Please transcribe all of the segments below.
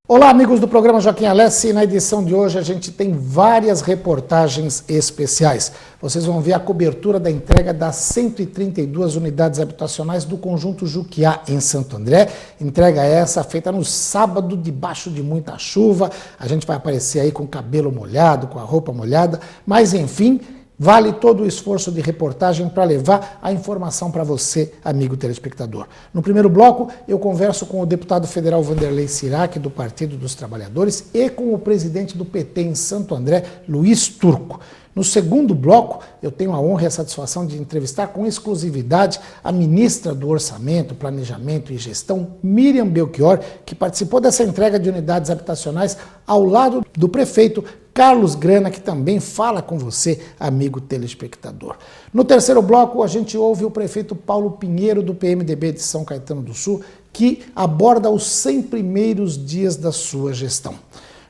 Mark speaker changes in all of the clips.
Speaker 1: Olá, amigos do programa Joaquim Alessi. Na edição de hoje a gente tem várias reportagens especiais. Vocês vão ver a cobertura da entrega das 132 unidades habitacionais do conjunto Juquiá, em Santo André. Entrega essa feita no sábado, debaixo de muita chuva. A gente vai aparecer aí com o cabelo molhado, com a roupa molhada, mas enfim, vale todo o esforço de reportagem para levar a informação para você, amigo telespectador. No primeiro bloco, eu converso com o deputado federal Wanderlei Sirac, do Partido dos Trabalhadores, e com o presidente do PT em Santo André, Luiz Turco. No segundo bloco, eu tenho a honra e a satisfação de entrevistar com exclusividade a ministra do Orçamento, Planejamento e Gestão, Miriam Belchior, que participou dessa entrega de unidades habitacionais ao lado do prefeito Carlos Grana, que também fala com você, amigo telespectador. No terceiro bloco, a gente ouve o prefeito Paulo Pinheiro, do PMDB de São Caetano do Sul, que aborda os 100 primeiros dias da sua gestão.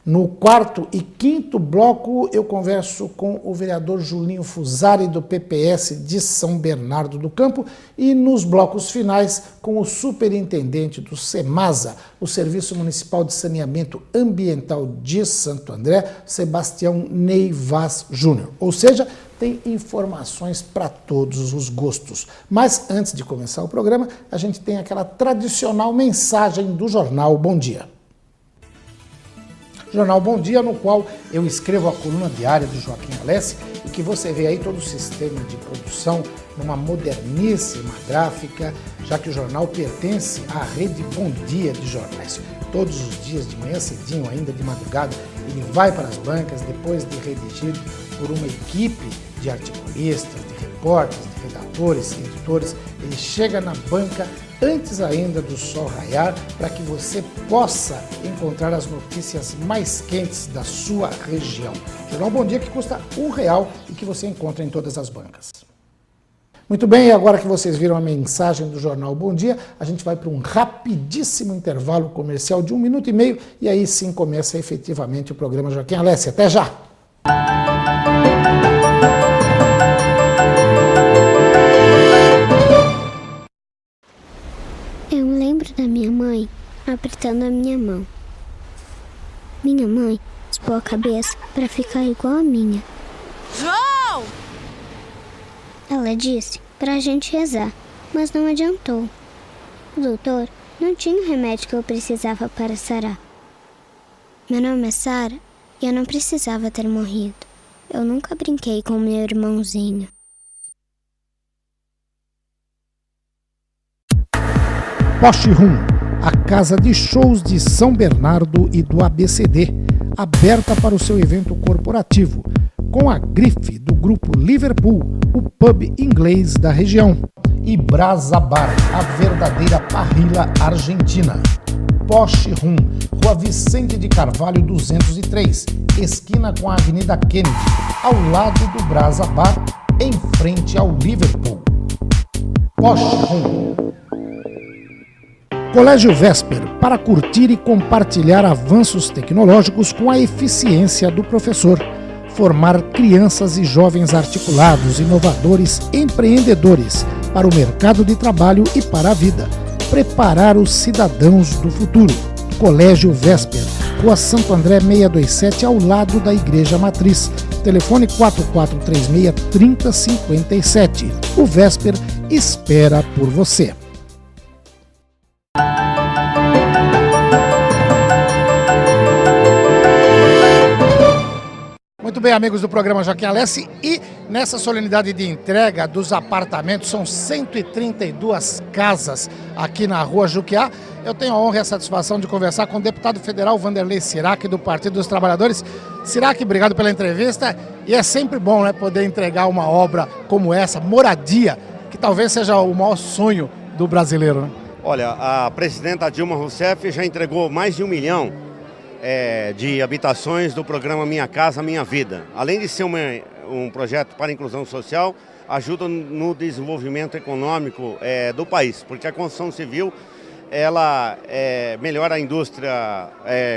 Speaker 1: No quarto e quinto bloco, eu converso com o vereador Julinho Fusari, do PPS de São Bernardo do Campo, e nos blocos finais, com o superintendente do SEMASA, o Serviço Municipal de Saneamento Ambiental de Santo André, Sebastião Ney Vaz Júnior. Ou seja, tem informações para todos os gostos. Mas antes de começar o programa, a gente tem aquela tradicional mensagem do jornal Bom Dia. Jornal Bom Dia, no qual eu escrevo a coluna diária do Joaquim Alessi e que você vê aí todo o sistema de produção numa moderníssima gráfica, já que o jornal pertence à rede Bom Dia de jornais. Todos os dias, de manhã cedinho, ainda de madrugada, ele vai para as bancas, depois de redigido por uma equipe de articulistas, de repórteres, de redatores, editores, ele chega na banca antes ainda do sol raiar, para que você possa encontrar as notícias mais quentes da sua região. Jornal Bom Dia, que custa R$1 e que você encontra em todas as bancas. Muito bem, e agora que vocês viram a mensagem do Jornal Bom Dia, a gente vai para um rapidíssimo intervalo comercial de 1 minuto e meio, e aí sim começa efetivamente o programa Joaquim Alessi. Até já!
Speaker 2: Eu me lembro da minha mãe apertando a minha mão. Minha mãe raspou a cabeça para ficar igual a minha.
Speaker 3: João!
Speaker 2: Ela disse para a gente rezar, mas não adiantou. O doutor não tinha o remédio que eu precisava para sarar. Meu nome é Sara e eu não precisava ter morrido. Eu nunca brinquei com meu irmãozinho.
Speaker 1: Poste Rum, a casa de shows de São Bernardo e do ABCD, aberta para o seu evento corporativo, com a grife do grupo Liverpool, o pub inglês da região. E Brasa Bar, a verdadeira parrilla argentina. Poste Rum, Rua Vicente de Carvalho 203, esquina com a Avenida Kennedy, ao lado do Brasa Bar, em frente ao Liverpool. Poste Rum. Colégio Vesper, para curtir e compartilhar avanços tecnológicos com a eficiência do professor. Formar crianças e jovens articulados, inovadores, empreendedores para o mercado de trabalho e para a vida. Preparar os cidadãos do futuro. Colégio Vesper, Rua Santo André 627, ao lado da Igreja Matriz. Telefone 4436-3057. O Vesper espera por você. Muito bem, amigos do programa Joaquim Alessi, e nessa solenidade de entrega dos apartamentos, são 132 casas aqui na Rua Juquiá. Eu tenho a honra e a satisfação de conversar com o deputado federal Wanderlei Sirac, do Partido dos Trabalhadores. Sirac, obrigado pela entrevista, e é sempre bom, né, poder entregar uma obra como essa, moradia, que talvez seja o maior sonho do brasileiro, né?
Speaker 4: Olha, a presidenta Dilma Rousseff já entregou mais de 1 milhão de habitações do programa Minha Casa Minha Vida. Além de ser um projeto para a inclusão social, ajuda no desenvolvimento econômico do país, porque a construção civil ela melhora a indústria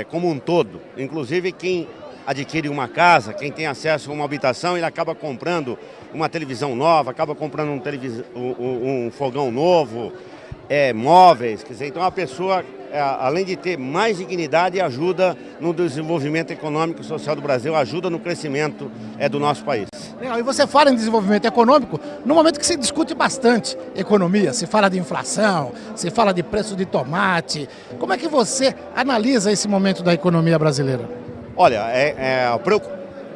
Speaker 4: como um todo. Inclusive quem adquire uma casa, quem tem acesso a uma habitação, ele acaba comprando uma televisão nova, acaba comprando um fogão novo, móveis, quer dizer, então a pessoa, além de ter mais dignidade, ajuda no desenvolvimento econômico e social do Brasil, ajuda no crescimento do nosso país.
Speaker 1: Legal. E você fala em desenvolvimento econômico no momento que se discute bastante economia, se fala de inflação, se fala de preço de tomate. Como é que você analisa esse momento da economia brasileira?
Speaker 4: Olha, a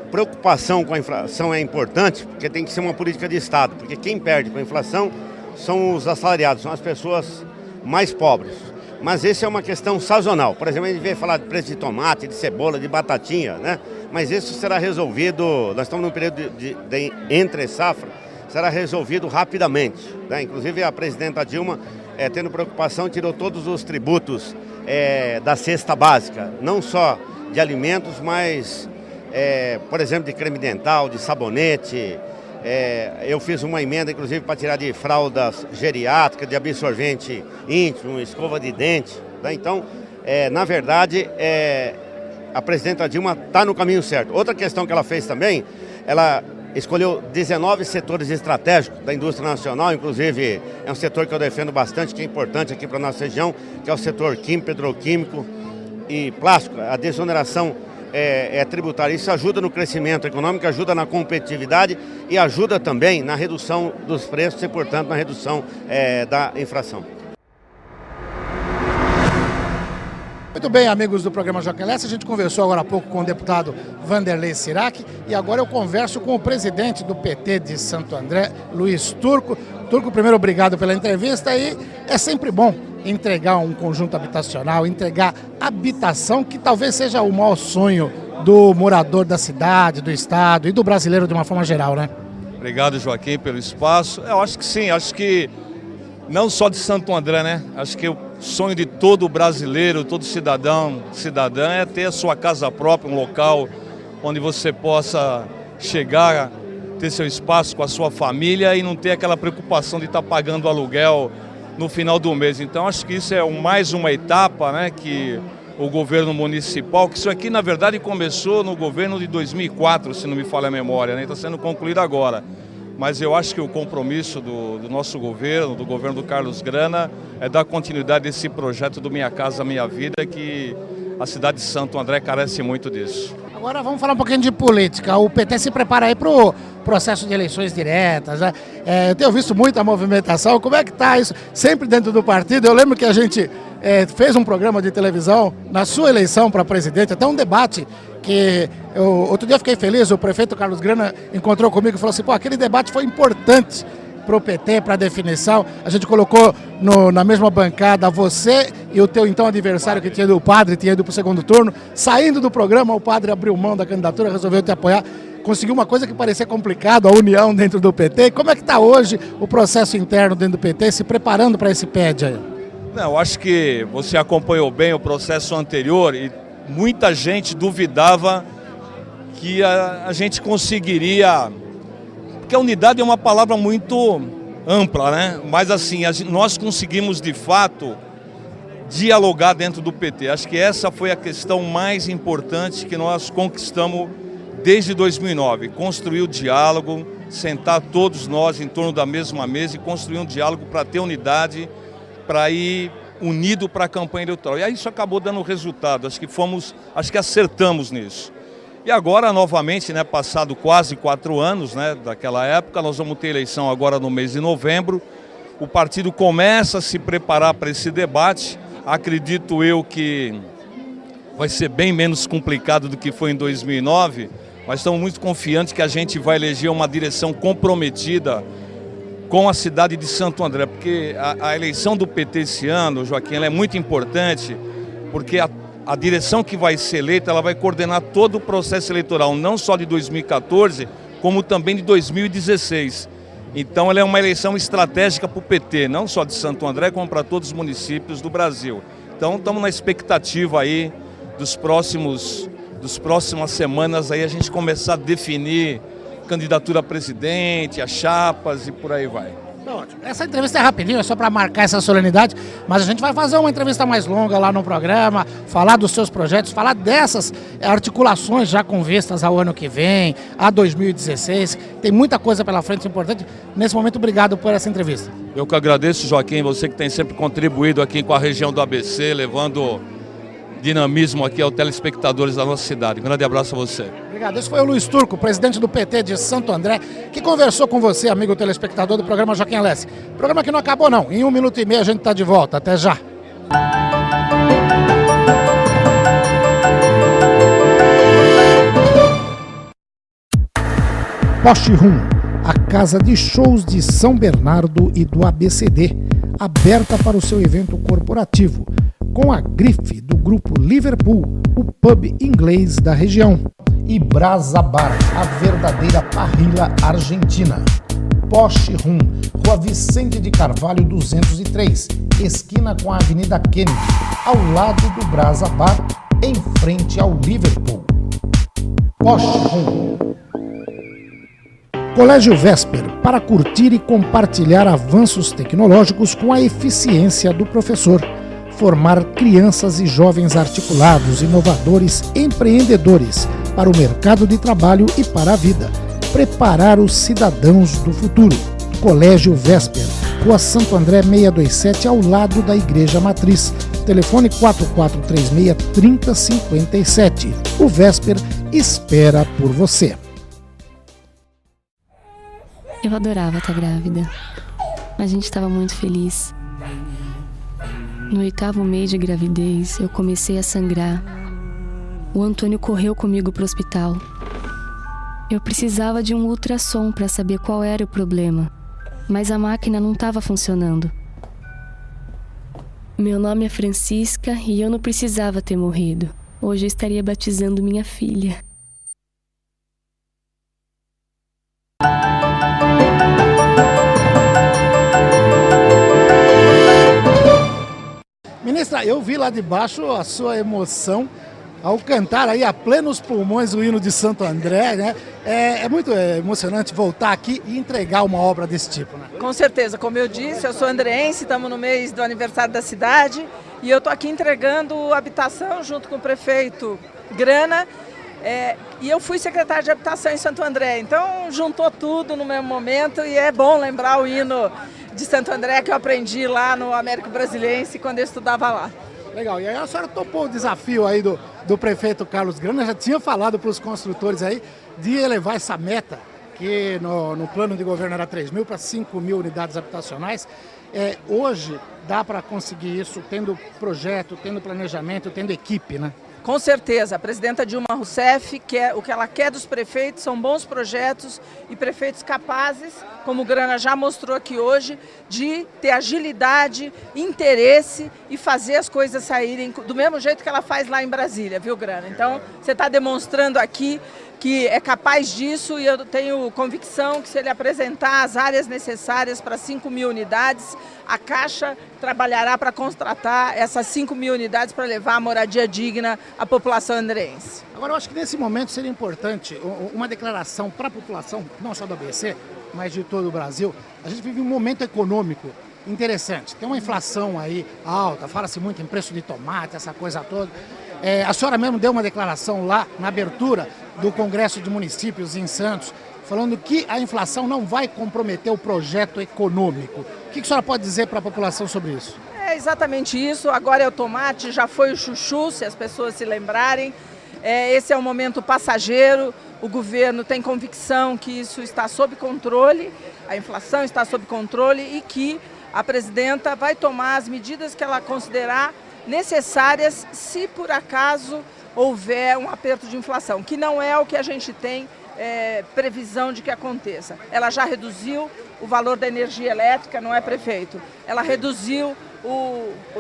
Speaker 4: preocupação com a inflação é importante, porque tem que ser uma política de Estado, porque quem perde com a inflação são os assalariados, são as pessoas mais pobres. Mas essa é uma questão sazonal. Por exemplo, a gente vem falar de preço de tomate, de cebola, de batatinha, né? Mas isso será resolvido, nós estamos num período de entre safra, será resolvido rapidamente, né? Inclusive a presidenta Dilma, tendo preocupação, tirou todos os tributos da cesta básica, não só de alimentos, mas, por exemplo, de creme dental, de sabonete. Eu fiz uma emenda, inclusive, para tirar de fraldas geriátricas, de absorvente íntimo, escova de dente, né? Então, na verdade, a presidenta Dilma está no caminho certo. Outra questão que ela fez também, ela escolheu 19 setores estratégicos da indústria nacional, inclusive é um setor que eu defendo bastante, que é importante aqui para a nossa região, que é o setor químico, petroquímico e plástico. A desoneração tributária. Isso ajuda no crescimento econômico, ajuda na competitividade e ajuda também na redução dos preços e, portanto, na redução da inflação.
Speaker 1: Muito bem, amigos do programa Joaquim Alessi, a gente conversou agora há pouco com o deputado Wanderley Sirac e agora eu converso com o presidente do PT de Santo André, Luiz Turco. Turco, primeiro, obrigado pela entrevista e é sempre bom entregar um conjunto habitacional, entregar habitação, que talvez seja o maior sonho do morador da cidade, do estado e do brasileiro de uma forma geral, né?
Speaker 3: Obrigado, Joaquim, pelo espaço. Eu acho que sim, acho que não só de Santo André, né? Acho que o sonho de todo brasileiro, todo cidadã é ter a sua casa própria, um local onde você possa chegar, ter seu espaço com a sua família e não ter aquela preocupação de estar pagando aluguel no final do mês. Então acho que isso é mais uma etapa, né, que o governo municipal, que isso aqui na verdade começou no governo de 2004, se não me falha a memória, né? Está sendo concluído agora. Mas eu acho que o compromisso do nosso governo, do governo do Carlos Grana, é dar continuidade a esse projeto do Minha Casa Minha Vida, que a cidade de Santo André carece muito disso.
Speaker 1: Agora vamos falar um pouquinho de política. O PT se prepara aí para o processo de eleições diretas, né? Eu tenho visto muita movimentação. Como é que está isso? Sempre dentro do partido. Eu lembro que a gente fez um programa de televisão na sua eleição para presidente, até um debate que outro dia eu fiquei feliz, o prefeito Carlos Grana encontrou comigo e falou assim, pô, aquele debate foi importante para o PT, para a definição. A gente colocou na mesma bancada você e o teu então adversário, que tinha ido, o padre, tinha ido para o segundo turno. Saindo do programa, o padre abriu mão da candidatura, resolveu te apoiar. Conseguiu uma coisa que parecia complicada, a união dentro do PT. Como é que está hoje o processo interno dentro do PT, se preparando para esse PED aí?
Speaker 3: Não, eu acho que você acompanhou bem o processo anterior e muita gente duvidava que a gente conseguiria, porque a unidade é uma palavra muito ampla, né? Mas assim, nós conseguimos de fato dialogar dentro do PT. Acho que essa foi a questão mais importante que nós conquistamos desde 2009. Construir o diálogo, sentar todos nós em torno da mesma mesa e construir um diálogo para ter unidade, para ir unido para a campanha eleitoral. E aí isso acabou dando resultado. Acho que acertamos nisso. E agora, novamente, né, passado quase 4 anos, né, daquela época, nós vamos ter eleição agora no mês de novembro. O partido começa a se preparar para esse debate. Acredito eu que vai ser bem menos complicado do que foi em 2009, mas estamos muito confiantes que a gente vai eleger uma direção comprometida com a cidade de Santo André, porque a eleição do PT esse ano, Joaquim, ela é muito importante, porque a direção que vai ser eleita, ela vai coordenar todo o processo eleitoral, não só de 2014, como também de 2016. Então ela é uma eleição estratégica para o PT, não só de Santo André, como para todos os municípios do Brasil. Então estamos na expectativa aí das próximas semanas aí a gente começar a definir candidatura a presidente, as chapas e por aí vai.
Speaker 1: Ótimo. Essa entrevista é rapidinho, é só para marcar essa solenidade, mas a gente vai fazer uma entrevista mais longa lá no programa, falar dos seus projetos, falar dessas articulações já com vistas ao ano que vem, a 2016. Tem muita coisa pela frente importante. Nesse momento, obrigado por essa entrevista.
Speaker 3: Eu que agradeço, Joaquim, você que tem sempre contribuído aqui com a região do ABC, levando dinamismo aqui aos telespectadores da nossa cidade. Um grande abraço a você.
Speaker 1: Obrigado. Esse foi o Luiz Turco, presidente do PT de Santo André, que conversou com você, amigo telespectador do programa Joaquim Alessi. Programa que não acabou não, em 1 minuto e meio a gente está de volta. Até já. Poste Rum, a casa de shows de São Bernardo e do ABCD, aberta para o seu evento corporativo, com a grife do grupo Liverpool, o pub inglês da região. E Brasa Bar, a verdadeira parrilla argentina. Poste Rum, Rua Vicente de Carvalho 203, esquina com a Avenida Kennedy, ao lado do Brasa Bar, em frente ao Liverpool. Poste Rum. Colégio Vesper, para curtir e compartilhar avanços tecnológicos com a eficiência do professor. Formar crianças e jovens articulados, inovadores, empreendedores para o mercado de trabalho e para a vida. Preparar os cidadãos do futuro. Colégio Vesper, Rua Santo André 627, ao lado da Igreja Matriz. Telefone 4436-3057. O Vesper espera por você.
Speaker 5: Eu adorava estar grávida. A gente estava muito feliz. No 8º mês de gravidez, eu comecei a sangrar. O Antônio correu comigo para o hospital. Eu precisava de um ultrassom para saber qual era o problema, mas a máquina não estava funcionando. Meu nome é Francisca e eu não precisava ter morrido. Hoje eu estaria batizando minha filha.
Speaker 1: Ministra, eu vi lá de baixo a sua emoção ao cantar aí a plenos pulmões o hino de Santo André, né? É muito emocionante voltar aqui e entregar uma obra desse tipo, né?
Speaker 6: Com certeza, como eu disse, eu sou andreense, estamos no mês do aniversário da cidade e eu estou aqui entregando habitação junto com o prefeito Grana. E eu fui secretária de habitação em Santo André, então juntou tudo no mesmo momento e é bom lembrar o hino de Santo André que eu aprendi lá no Américo Brasiliense quando eu estudava lá.
Speaker 1: Legal, e aí a senhora topou o desafio aí do prefeito Carlos Grana, já tinha falado para os construtores aí de elevar essa meta, que no plano de governo era 3.000 para 5.000 unidades habitacionais. Hoje dá para conseguir isso tendo projeto, tendo planejamento, tendo equipe, né?
Speaker 6: Com certeza, a presidenta Dilma Rousseff, o que ela quer dos prefeitos são bons projetos e prefeitos capazes, como o Grana já mostrou aqui hoje, de ter agilidade, interesse e fazer as coisas saírem do mesmo jeito que ela faz lá em Brasília, viu, Grana? Então, você está demonstrando aqui que é capaz disso e eu tenho convicção que se ele apresentar as áreas necessárias para 5.000 unidades, a Caixa trabalhará para contratar essas 5.000 unidades para levar a moradia digna à população andreense.
Speaker 1: Agora, eu acho que nesse momento seria importante uma declaração para a população, não só do ABC, mas de todo o Brasil. A gente vive um momento econômico interessante. Tem uma inflação aí alta, fala-se muito em preço de tomate, essa coisa toda. A senhora mesmo deu uma declaração lá na abertura do Congresso de Municípios em Santos, falando que a inflação não vai comprometer o projeto econômico. O que a senhora pode dizer para a população sobre isso?
Speaker 6: É exatamente isso. Agora é o tomate, já foi o chuchu, se as pessoas se lembrarem. Esse é um momento passageiro. O governo tem convicção que isso está sob controle, a inflação está sob controle e que a presidenta vai tomar as medidas que ela considerar necessárias se por acaso houver um aperto de inflação, que não é o que a gente tem previsão de que aconteça. Ela já reduziu o valor da energia elétrica, não é, prefeito? Ela reduziu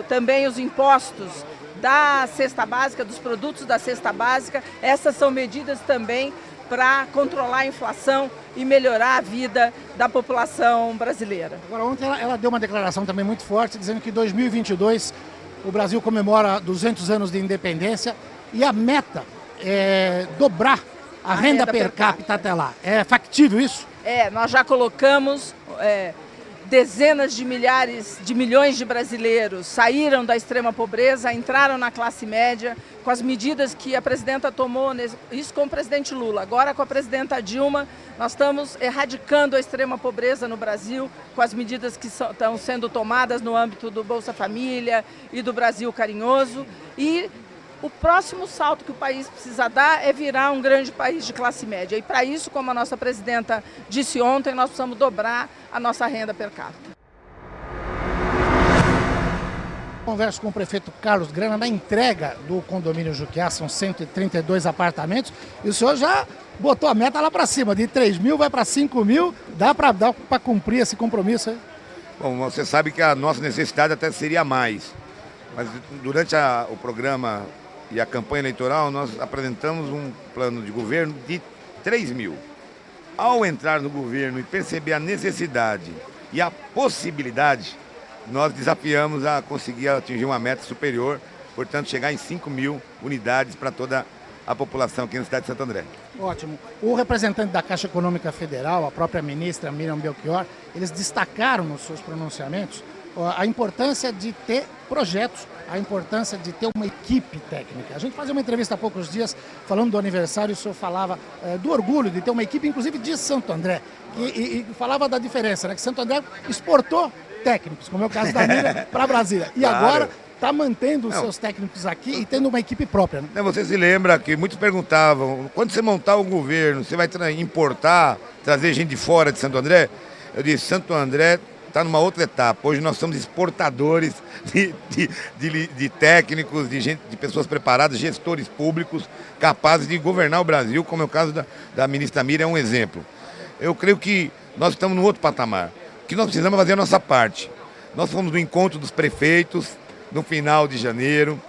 Speaker 6: também os impostos da cesta básica, dos produtos da cesta básica. Essas são medidas também para controlar a inflação e melhorar a vida da população brasileira.
Speaker 1: Agora, ontem ela deu uma declaração também muito forte, dizendo que em 2022 o Brasil comemora 200 anos de independência e a meta é dobrar a renda per capita até lá. É factível isso?
Speaker 6: Nós já colocamos dezenas de milhares de milhões de brasileiros saíram da extrema pobreza, entraram na classe média, com as medidas que a presidenta tomou, isso com o presidente Lula. Agora com a presidenta Dilma, nós estamos erradicando a extrema pobreza no Brasil, com as medidas que estão sendo tomadas no âmbito do Bolsa Família e do Brasil Carinhoso. E o próximo salto que o país precisa dar é virar um grande país de classe média. E para isso, como a nossa presidenta disse ontem, nós precisamos dobrar a nossa renda per capita.
Speaker 1: Converso com o prefeito Carlos Grana na entrega do condomínio Juquiá, são 132 apartamentos, e o senhor já botou a meta lá para cima, de 3 mil vai para 5 mil, dá para cumprir esse compromisso aí?
Speaker 7: Bom, você sabe que a nossa necessidade até seria mais, mas durante o programa e a campanha eleitoral, nós apresentamos um plano de governo de 3 mil. Ao entrar no governo e perceber a necessidade e a possibilidade, nós desafiamos a conseguir atingir uma meta superior, portanto, chegar em 5 mil unidades para toda a população aqui na cidade de Santo André.
Speaker 1: Ótimo. O representante da Caixa Econômica Federal, a própria ministra Miriam Belchior, eles destacaram nos seus pronunciamentos a importância de ter projetos, a importância de ter uma equipe técnica. A gente fazia uma entrevista há poucos dias falando do aniversário, o senhor falava do orgulho de ter uma equipe, inclusive de Santo André, e falava da diferença, né? Que Santo André exportou técnicos, como é o caso da Miriam, para Brasília. E
Speaker 7: Claro.
Speaker 1: Agora está mantendo os seus técnicos aqui e tendo uma equipe própria, né?
Speaker 7: Você se lembra que muitos perguntavam, quando você montar o governo, você vai importar, trazer gente de fora de Santo André? Eu disse, Santo André está numa outra etapa. Hoje nós somos exportadores de técnicos, de pessoas preparadas, gestores públicos, capazes de governar o Brasil, como é o caso da ministra Miriam, é um exemplo. Eu creio que nós estamos num outro patamar. O que nós precisamos é fazer a nossa parte. Nós fomos no encontro dos prefeitos no final de janeiro,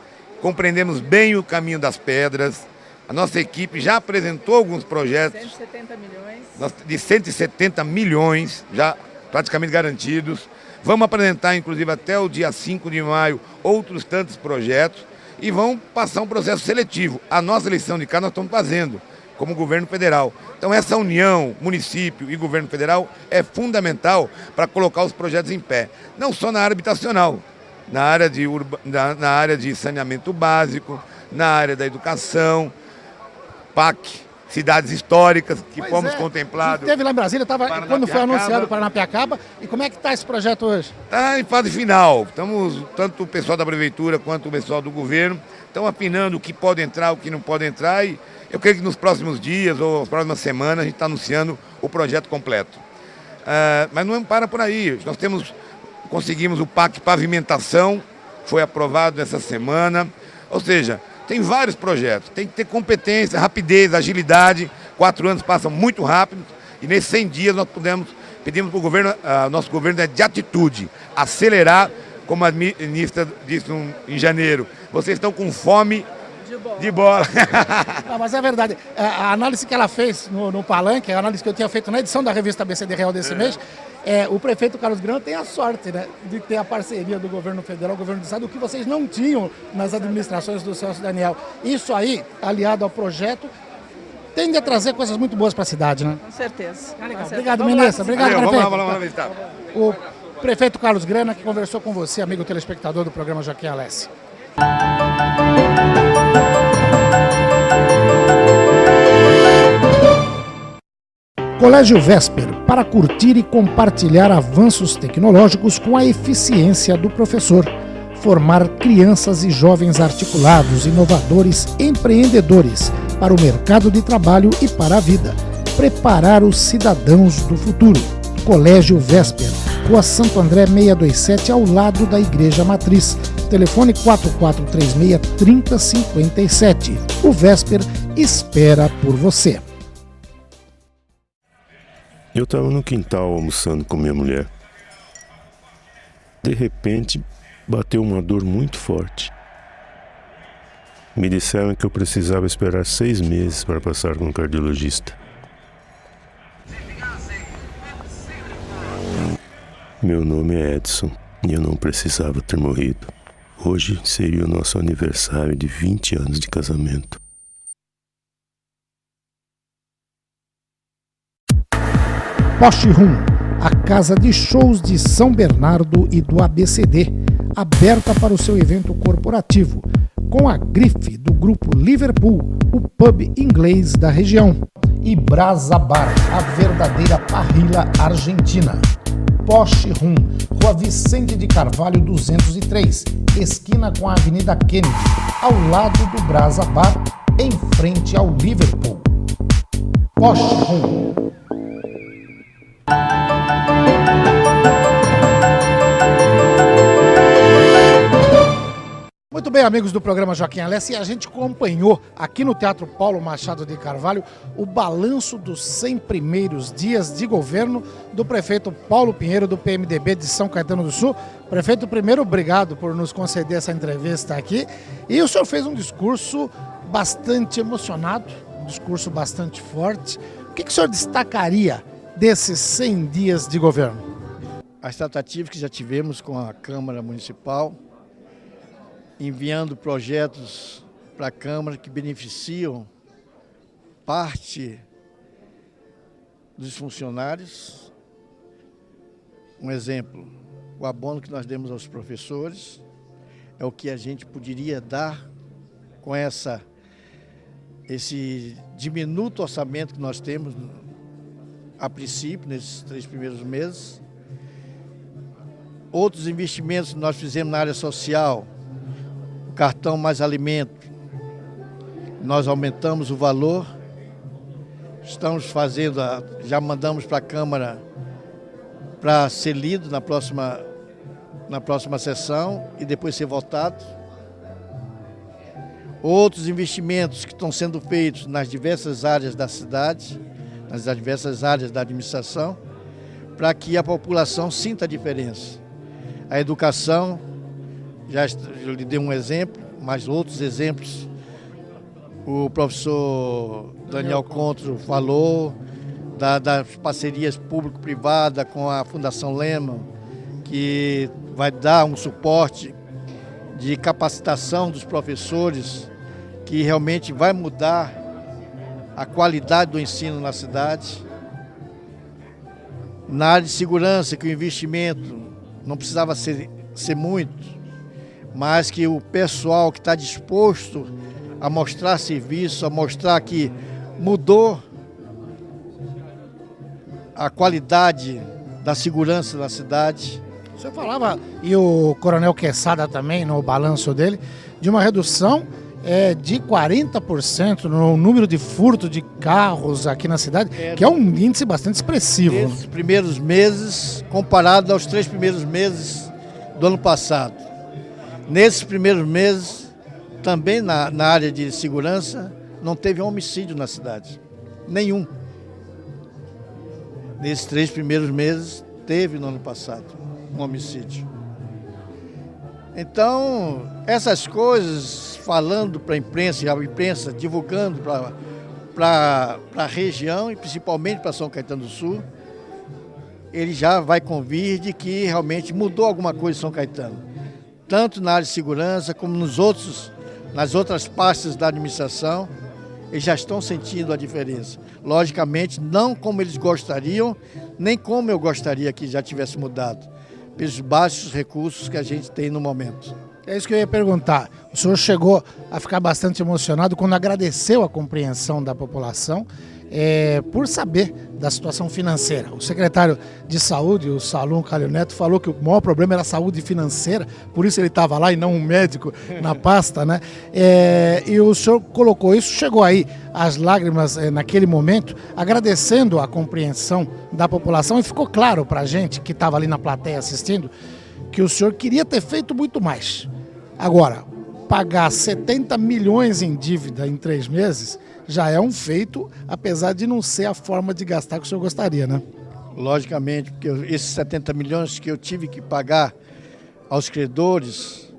Speaker 7: compreendemos bem o caminho das pedras. A nossa equipe já apresentou alguns projetos
Speaker 6: 170 milhões.
Speaker 7: de 170 milhões, já praticamente garantidos. Vamos apresentar, inclusive, até o dia 5 de maio, outros tantos projetos e vão passar um processo seletivo. A nossa lição de casa nós estamos fazendo, como governo federal. Então essa união, município e governo federal, é fundamental para colocar os projetos em pé. Não só na área habitacional, na área de saneamento básico, na área da educação, PAC, cidades históricas que fomos contemplados.
Speaker 1: Teve lá em Brasília, quando foi anunciado o Paranapiacaba. E como é que está esse projeto hoje?
Speaker 7: Está em fase final. Estamos, tanto o pessoal da prefeitura quanto o pessoal do governo, estão afinando o que pode entrar, o que não pode entrar. E eu creio que nos próximos dias ou nas próximas semanas a gente está anunciando o projeto completo. Mas não para por aí. Nós conseguimos o PAC Pavimentação, foi aprovado essa semana. Ou seja, tem vários projetos, tem que ter competência, rapidez, agilidade. 4 anos passam muito rápido e nesses 100 dias nós pedimos para o governo, nosso governo é de atitude, acelerar, como a ministra disse em janeiro, vocês estão com fome de bola.
Speaker 1: Não, mas é verdade, a análise que ela fez no Palanque, a análise que eu tinha feito na edição da revista ABCD Real desse mês, o prefeito Carlos Grana tem a sorte, né, de ter a parceria do governo federal, governo do estado, o que vocês não tinham nas administrações do Celso Daniel. Isso aí, aliado ao projeto, tende a trazer coisas muito boas para a cidade, né?
Speaker 6: Com certeza.
Speaker 1: Obrigado, ministra. Obrigado, prefeito.
Speaker 7: Vamos visitar.
Speaker 1: O prefeito Carlos Grana, que conversou com você, amigo telespectador do programa Joaquim Alessi. Colégio Vesper, para curtir e compartilhar avanços tecnológicos com a eficiência do professor. Formar crianças e jovens articulados, inovadores, empreendedores para o mercado de trabalho e para a vida. Preparar os cidadãos do futuro. Colégio Vesper, Rua Santo André 627, ao lado da Igreja Matriz. Telefone 4436-3057. O Vesper espera por você.
Speaker 8: Eu estava no quintal almoçando com minha mulher. De repente, bateu uma dor muito forte. Me disseram que eu precisava esperar 6 meses para passar com um cardiologista. Meu nome é Edson e eu não precisava ter morrido. Hoje seria o nosso aniversário de 20 anos de casamento.
Speaker 1: Poste Rum, a Casa de Shows de São Bernardo e do ABCD, aberta para o seu evento corporativo, com a grife do grupo Liverpool, o pub inglês da região. E Brasa Bar, a verdadeira parrilla argentina. Porsche Rum, Rua Vicente de Carvalho 203, esquina com a Avenida Kennedy, ao lado do Brasa Bar, em frente ao Liverpool. Porsche Rum. Muito bem, amigos do programa Joaquim Alessi, a gente acompanhou aqui no Teatro Paulo Machado de Carvalho o balanço dos 100 primeiros dias de governo do prefeito Paulo Pinheiro, do PMDB de São Caetano do Sul. Prefeito, primeiro, obrigado por nos conceder essa entrevista aqui. E o senhor fez um discurso bastante emocionado, um discurso bastante forte. O que o senhor destacaria desses 100 dias de governo?
Speaker 9: As tratativas que já tivemos com a Câmara Municipal, enviando projetos para a Câmara que beneficiam parte dos funcionários. Um exemplo, o abono que nós demos aos professores é o que a gente poderia dar com esse diminuto orçamento que nós temos a princípio, nesses 3 primeiros meses. Outros investimentos que nós fizemos na área social, cartão mais alimento, nós aumentamos o valor, estamos fazendo, já mandamos para a Câmara para ser lido na próxima sessão e depois ser votado. Outros investimentos que estão sendo feitos nas diversas áreas da cidade, nas diversas áreas da administração, para que a população sinta a diferença. A educação, eu lhe dei um exemplo, mas outros exemplos o professor Daniel Contro falou, das parcerias público-privada com a Fundação Lehman, que vai dar um suporte de capacitação dos professores, que realmente vai mudar a qualidade do ensino na cidade. Na área de segurança, que o investimento não precisava ser muito, mas que o pessoal que está disposto a mostrar serviço, a mostrar que mudou a qualidade da segurança na cidade.
Speaker 1: O senhor falava, e o Coronel Quesada também, no balanço dele, de uma redução de 40% no número de furto de carros aqui na cidade, que é um índice bastante expressivo.
Speaker 9: Nesses primeiros meses, comparado aos 3 primeiros meses do ano passado. Nesses primeiros meses, também na área de segurança, não teve um homicídio na cidade. Nenhum. Nesses 3 primeiros meses, teve no ano passado um homicídio. Então, essas coisas, falando para a imprensa divulgando para a região e principalmente para São Caetano do Sul, ele já vai convir de que realmente mudou alguma coisa em São Caetano. Tanto na área de segurança como nas outras pastas da administração, eles já estão sentindo a diferença. Logicamente, não como eles gostariam, nem como eu gostaria que já tivesse mudado, pelos baixos recursos que a gente tem no momento.
Speaker 1: É isso que eu ia perguntar. O senhor chegou a ficar bastante emocionado quando agradeceu a compreensão da população por saber da situação financeira. O secretário de Saúde, o Salum Calil Neto, falou que o maior problema era a saúde financeira, por isso ele estava lá e não um médico na pasta, né? E o senhor colocou isso, chegou aí às lágrimas naquele momento, agradecendo a compreensão da população, e ficou claro para a gente que estava ali na plateia assistindo que o senhor queria ter feito muito mais. Agora, pagar 70 milhões em dívida em 3 meses já é um feito, apesar de não ser a forma de gastar que o senhor gostaria, né?
Speaker 9: Logicamente, porque esses 70 milhões que eu tive que pagar aos credores,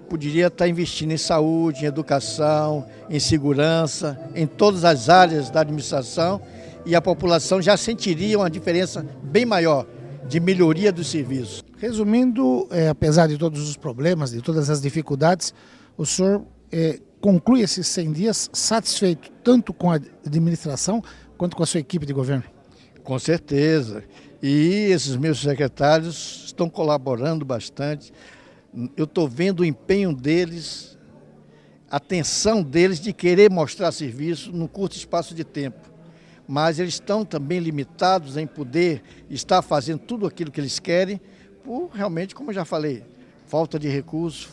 Speaker 9: poderia estar investindo em saúde, em educação, em segurança, em todas as áreas da administração, e a população já sentiria uma diferença bem maior de melhoria dos serviços.
Speaker 1: Resumindo, apesar de todos os problemas, de todas as dificuldades, o senhor conclui esses 100 dias satisfeito tanto com a administração quanto com a sua equipe de governo?
Speaker 9: Com certeza. E esses meus secretários estão colaborando bastante. Eu estou vendo o empenho deles, a atenção deles de querer mostrar serviço num curto espaço de tempo. Mas eles estão também limitados em poder estar fazendo tudo aquilo que eles querem, por realmente, como eu já falei, falta de recursos,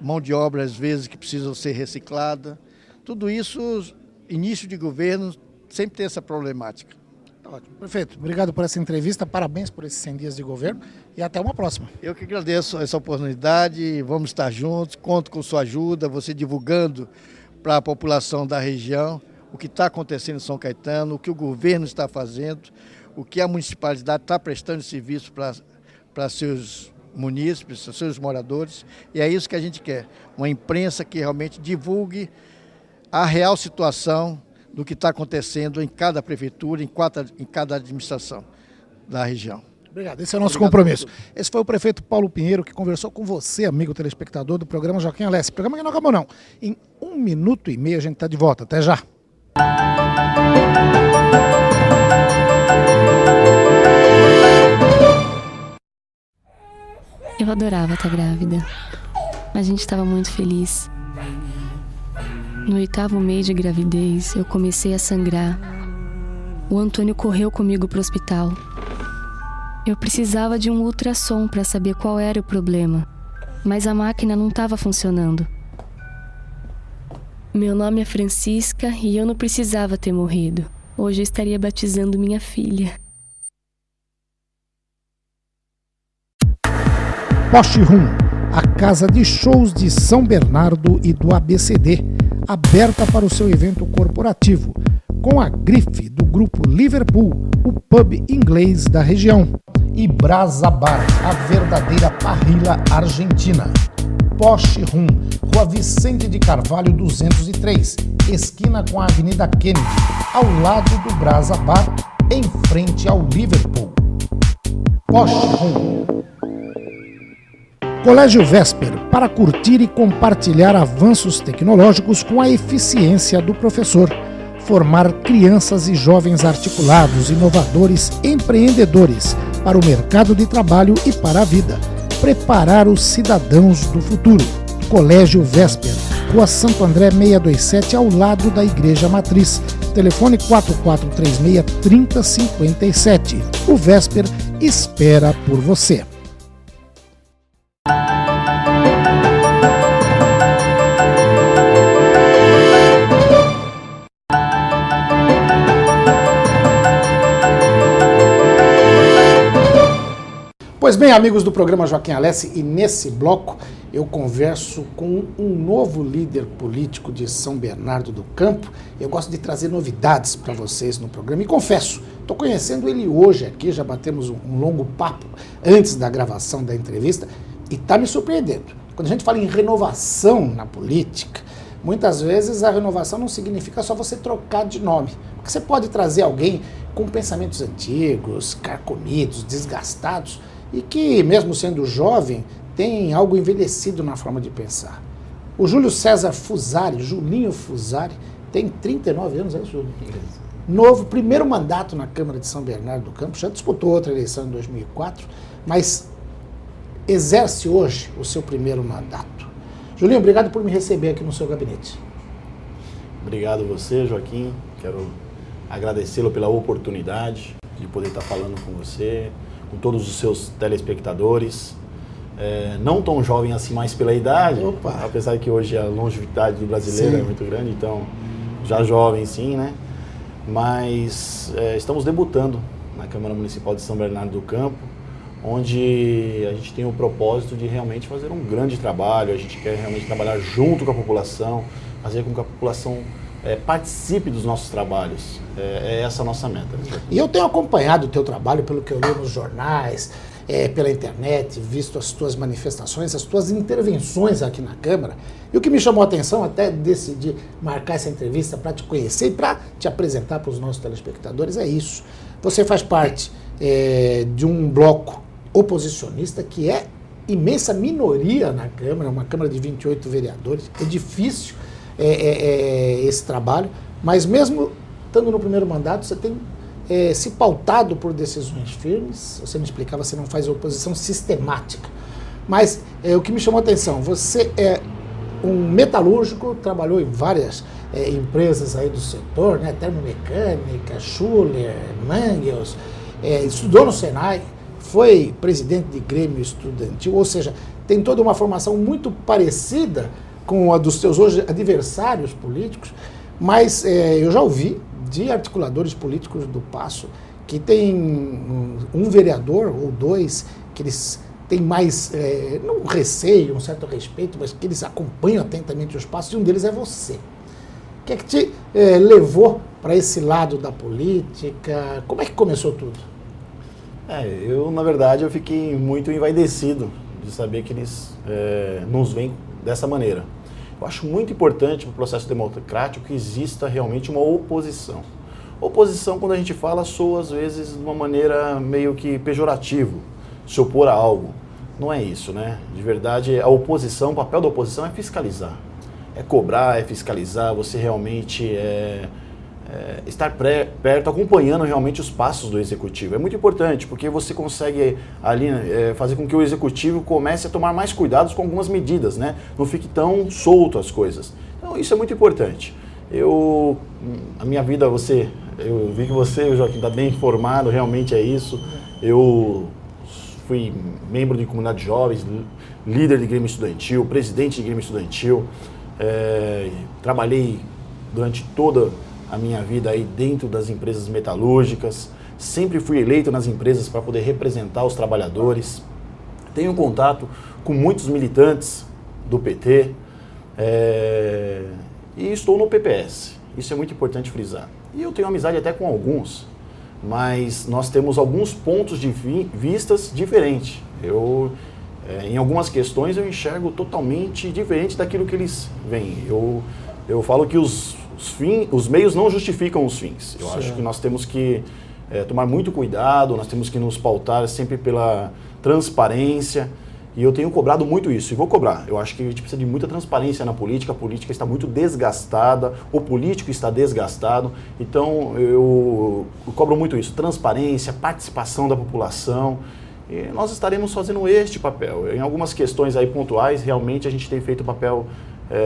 Speaker 9: mão de obra às vezes que precisa ser reciclada. Tudo isso, início de governo, sempre tem essa problemática.
Speaker 1: Ótimo. Prefeito, obrigado por essa entrevista, parabéns por esses 100 dias de governo e até uma próxima.
Speaker 9: Eu que agradeço essa oportunidade, vamos estar juntos, conto com sua ajuda, você divulgando para a população da região o que está acontecendo em São Caetano, o que o governo está fazendo, o que a municipalidade está prestando de serviço para seus munícipes, seus moradores, e é isso que a gente quer, uma imprensa que realmente divulgue a real situação do que está acontecendo em cada prefeitura, em cada administração da região.
Speaker 1: Obrigado, esse é o nosso compromisso. Esse foi o prefeito Paulo Pinheiro que conversou com você, amigo telespectador do programa Joaquim Alessi. O programa que não acabou não. Em 1 minuto e meio a gente está de volta. Até já.
Speaker 5: Eu adorava estar grávida. A gente estava muito feliz. No 8º mês de gravidez, eu comecei a sangrar. O Antônio correu comigo para o hospital. Eu precisava de um ultrassom para saber qual era o problema, mas a máquina não estava funcionando. Meu nome é Francisca e eu não precisava ter morrido. Hoje eu estaria batizando minha filha.
Speaker 1: Poste Rum, a casa de shows de São Bernardo e do ABCD, aberta para o seu evento corporativo, com a grife do grupo Liverpool, o pub inglês da região. E Brasa Bar, a verdadeira parrilla argentina. Poste Rum, Rua Vicente de Carvalho 203, esquina com a Avenida Kennedy, ao lado do Brasa Bar, em frente ao Liverpool. Poste Rum. Colégio Vesper, para curtir e compartilhar avanços tecnológicos com a eficiência do professor. Formar crianças e jovens articulados, inovadores, empreendedores para o mercado de trabalho e para a vida. Preparar os cidadãos do futuro. Colégio Vesper, Rua Santo André 627, ao lado da Igreja Matriz. Telefone 4436-3057. O Vesper espera por você. Pois bem, amigos do programa Joaquim Alessi, e nesse bloco eu converso com um novo líder político de São Bernardo do Campo. Eu gosto de trazer novidades para vocês no programa e confesso, estou conhecendo ele hoje aqui, já batemos um longo papo antes da gravação da entrevista e está me surpreendendo. Quando a gente fala em renovação na política, muitas vezes a renovação não significa só você trocar de nome, porque você pode trazer alguém com pensamentos antigos, carcomidos, desgastados, e que, mesmo sendo jovem, tem algo envelhecido na forma de pensar. O Júlio César Fusari, Julinho Fusari, tem 39 anos, é isso, Júlio? Novo, primeiro mandato na Câmara de São Bernardo do Campo, já disputou outra eleição em 2004, mas exerce hoje o seu primeiro mandato. Julinho, obrigado por me receber aqui no seu gabinete.
Speaker 10: Obrigado a você, Joaquim. Quero agradecê-lo pela oportunidade de poder estar falando com você, com todos os seus telespectadores. Não tão jovem assim mais pela idade, apesar que hoje a longevidade do brasileiro é muito grande, então já jovem sim, né? Mas estamos debutando na Câmara Municipal de São Bernardo do Campo, onde a gente tem o propósito de realmente fazer um grande trabalho, a gente quer realmente trabalhar junto com a população, fazer com que a população participe dos nossos trabalhos. É essa a nossa meta.
Speaker 1: E eu tenho acompanhado o teu trabalho pelo que eu leio nos jornais, pela internet, visto as tuas manifestações, as tuas intervenções aqui na Câmara. E o que me chamou a atenção, até decidi marcar essa entrevista para te conhecer e para te apresentar para os nossos telespectadores, é isso. Você faz parte de um bloco oposicionista que é imensa minoria na Câmara, uma Câmara de 28 vereadores. É difícil esse trabalho, mas mesmo estando no primeiro mandato, você tem se pautado por decisões firmes. Você me explicava, você não faz oposição sistemática. Mas o que me chamou a atenção, você é um metalúrgico, trabalhou em várias empresas aí do setor, né? Termomecânica, Schuller, Mangels, estudou no Senai, foi presidente de Grêmio Estudantil, ou seja, tem toda uma formação muito parecida com a dos seus hoje adversários políticos, mas eu já ouvi de articuladores políticos do Passo que tem um vereador ou dois que eles têm mais, não um receio, um certo respeito, mas que eles acompanham atentamente os passos, e um deles é você. O que é que te levou para esse lado da política? Como é que começou tudo?
Speaker 10: Eu, na verdade, eu fiquei muito envaidecido de saber que eles nos veem dessa maneira. Eu acho muito importante para o processo democrático que exista realmente uma oposição. Oposição, quando a gente fala, soa às vezes de uma maneira meio que pejorativa, se opor a algo. Não é isso, né? De verdade, a oposição, o papel da oposição é fiscalizar. É cobrar, é fiscalizar, você realmente estar perto, acompanhando realmente os passos do executivo. É muito importante, porque você consegue ali fazer com que o executivo comece a tomar mais cuidados com algumas medidas, né? Não fique tão solto as coisas. Então isso é muito importante. A minha vida, eu vi que você, Joaquim, está bem informado, realmente é isso. Eu fui membro de comunidade de jovens, líder de Grêmio Estudantil, presidente de Grêmio Estudantil. Trabalhei durante toda a minha vida aí dentro das empresas metalúrgicas, sempre fui eleito nas empresas para poder representar os trabalhadores. Tenho contato com muitos militantes do PT e estou no PPS. Isso é muito importante frisar. E eu tenho amizade até com alguns, mas nós temos alguns pontos de vistas diferentes. Em algumas questões eu enxergo totalmente diferente daquilo que eles veem. Eu falo que os meios não justificam os fins. Eu acho que nós temos que tomar muito cuidado, nós temos que nos pautar sempre pela transparência, e eu tenho cobrado muito isso, e vou cobrar. Eu acho que a gente precisa de muita transparência na política, a política está muito desgastada, o político está desgastado, então eu cobro muito isso, transparência, participação da população, e nós estaremos fazendo este papel. Em algumas questões aí pontuais, realmente a gente tem feito o papel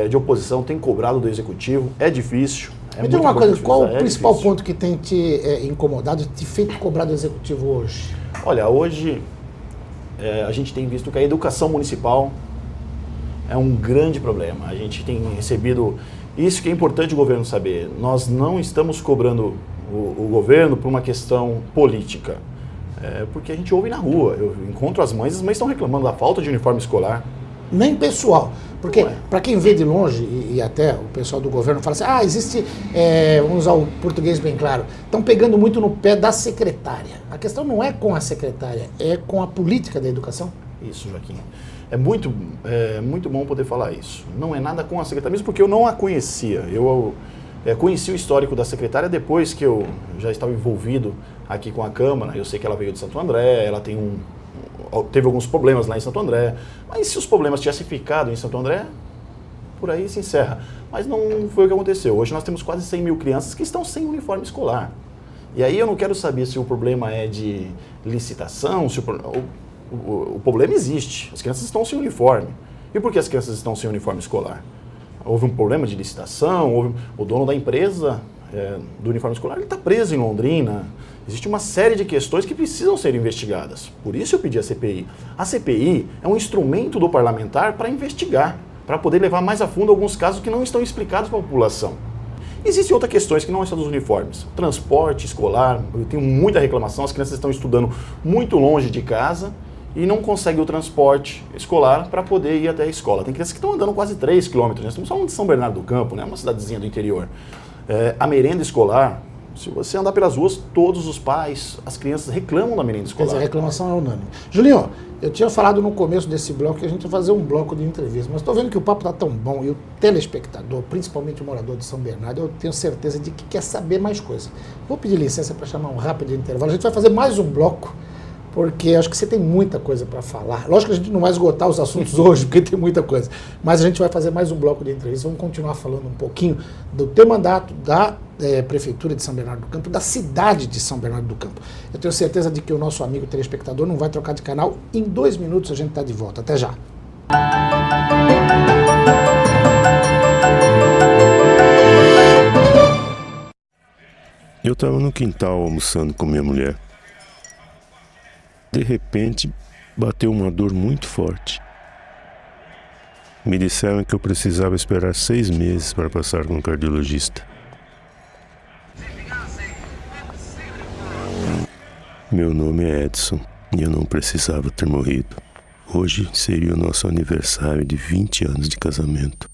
Speaker 10: de oposição, tem cobrado do executivo, é difícil.
Speaker 1: Me diga uma coisa, qual o principal ponto que tem te incomodado, te feito cobrar do executivo hoje?
Speaker 10: Olha, hoje a gente tem visto que a educação municipal é um grande problema. A gente tem recebido, isso que é importante o governo saber, nós não estamos cobrando o governo por uma questão política, porque a gente ouve na rua, eu encontro as mães estão reclamando da falta de uniforme escolar.
Speaker 1: Nem pessoal, porque para quem vê de longe, e até o pessoal do governo fala assim, existe, vamos usar o português bem claro, estão pegando muito no pé da secretária. A questão não é com a secretária, é com a política da educação.
Speaker 10: Isso, Joaquim. É muito bom poder falar isso. Não é nada com a secretária, mesmo porque eu não a conhecia. Eu conheci o histórico da secretária depois que eu já estava envolvido aqui com a Câmara. Eu sei que ela veio de Santo André, ela teve alguns problemas lá em Santo André, mas se os problemas tivessem ficado em Santo André, por aí se encerra. Mas não foi o que aconteceu. Hoje nós temos quase 100 mil crianças que estão sem uniforme escolar. E aí eu não quero saber se o problema é de licitação, se o problema existe. As crianças estão sem uniforme. E por que as crianças estão sem uniforme escolar? Houve um problema de licitação, o dono da empresa do uniforme escolar está preso em Londrina. Existe uma série de questões que precisam ser investigadas. Por isso eu pedi a CPI. A CPI é um instrumento do parlamentar para investigar, para poder levar mais a fundo alguns casos que não estão explicados para a população. Existem outras questões que não são dos uniformes. Transporte escolar, eu tenho muita reclamação, as crianças estão estudando muito longe de casa e não conseguem o transporte escolar para poder ir até a escola. Tem crianças que estão andando quase 3 quilômetros, nós estamos falando de São Bernardo do Campo, né? Uma cidadezinha do interior. A merenda escolar, se você andar pelas ruas, todos os pais, as crianças reclamam da merenda escolar.
Speaker 1: Quer dizer, a reclamação é unânime. Julinho, eu tinha falado no começo desse bloco que a gente ia fazer um bloco de entrevista, mas estou vendo que o papo está tão bom e o telespectador, principalmente o morador de São Bernardo, eu tenho certeza de que quer saber mais coisa. Vou pedir licença para chamar um rápido intervalo. A gente vai fazer mais um bloco, porque acho que você tem muita coisa para falar. Lógico que a gente não vai esgotar os assuntos hoje, porque tem muita coisa, mas a gente vai fazer mais um bloco de entrevista. Vamos continuar falando um pouquinho do teu mandato, da Prefeitura de São Bernardo do Campo, da cidade de São Bernardo do Campo. Eu tenho certeza de que o nosso amigo telespectador não vai trocar de canal. Em 2 minutos a gente está de volta. Até já.
Speaker 8: Eu estava no quintal almoçando com minha mulher. De repente, bateu uma dor muito forte. Me disseram que eu precisava esperar 6 meses para passar com um cardiologista. Meu nome é Edson e eu não precisava ter morrido. Hoje seria o nosso aniversário de 20 anos de casamento.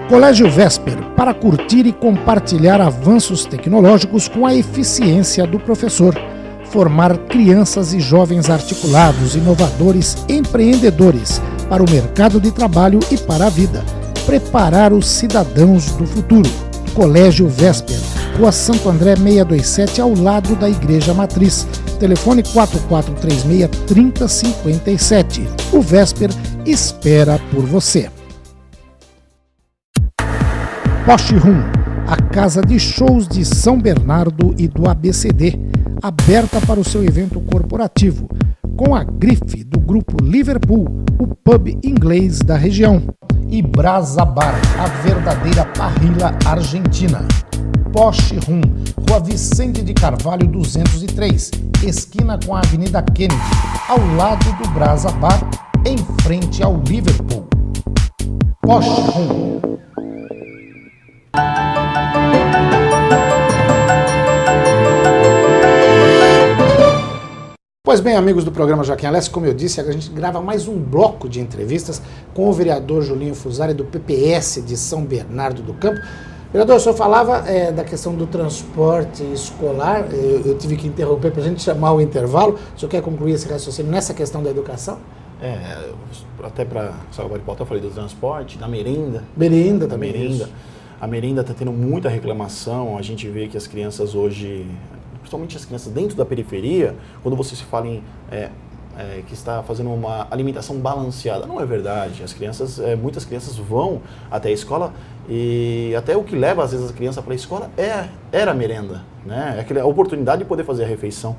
Speaker 1: Colégio Vesper, para curtir e compartilhar avanços tecnológicos com a eficiência do professor. Formar crianças e jovens articulados, inovadores, empreendedores para o mercado de trabalho e para a vida. Preparar os cidadãos do futuro. Colégio Vesper, Rua Santo André 627, ao lado da Igreja Matriz. Telefone 4436-3057. O Vesper espera por você. Porsche Room, a casa de shows de São Bernardo e do ABCD, aberta para o seu evento corporativo, com a grife do grupo Liverpool, o pub inglês da região. E Brasa Bar, a verdadeira parrilla argentina. Porsche Room, Rua Vicente de Carvalho 203, esquina com a Avenida Kennedy, ao lado do Brasa Bar, em frente ao Liverpool. Porsche Room. Pois bem, amigos do programa Joaquim Alessi, como eu disse, a gente grava mais um bloco de entrevistas com o vereador Julinho Fusari, do PPS de São Bernardo do Campo. Vereador, o senhor falava da questão do transporte escolar, eu tive que interromper para a gente chamar o intervalo. O senhor quer concluir esse raciocínio nessa questão da educação?
Speaker 10: Até para salvar de pauta, eu falei do transporte, da merenda.
Speaker 1: Merenda também. Merenda.
Speaker 10: A merenda está tendo muita reclamação, a gente vê que as crianças hoje, principalmente as crianças dentro da periferia, quando você se fala em que está fazendo uma alimentação balanceada, não é verdade. As crianças, muitas crianças vão até a escola e até o que leva às vezes a criança para a escola era a merenda, né? É a oportunidade de poder fazer a refeição.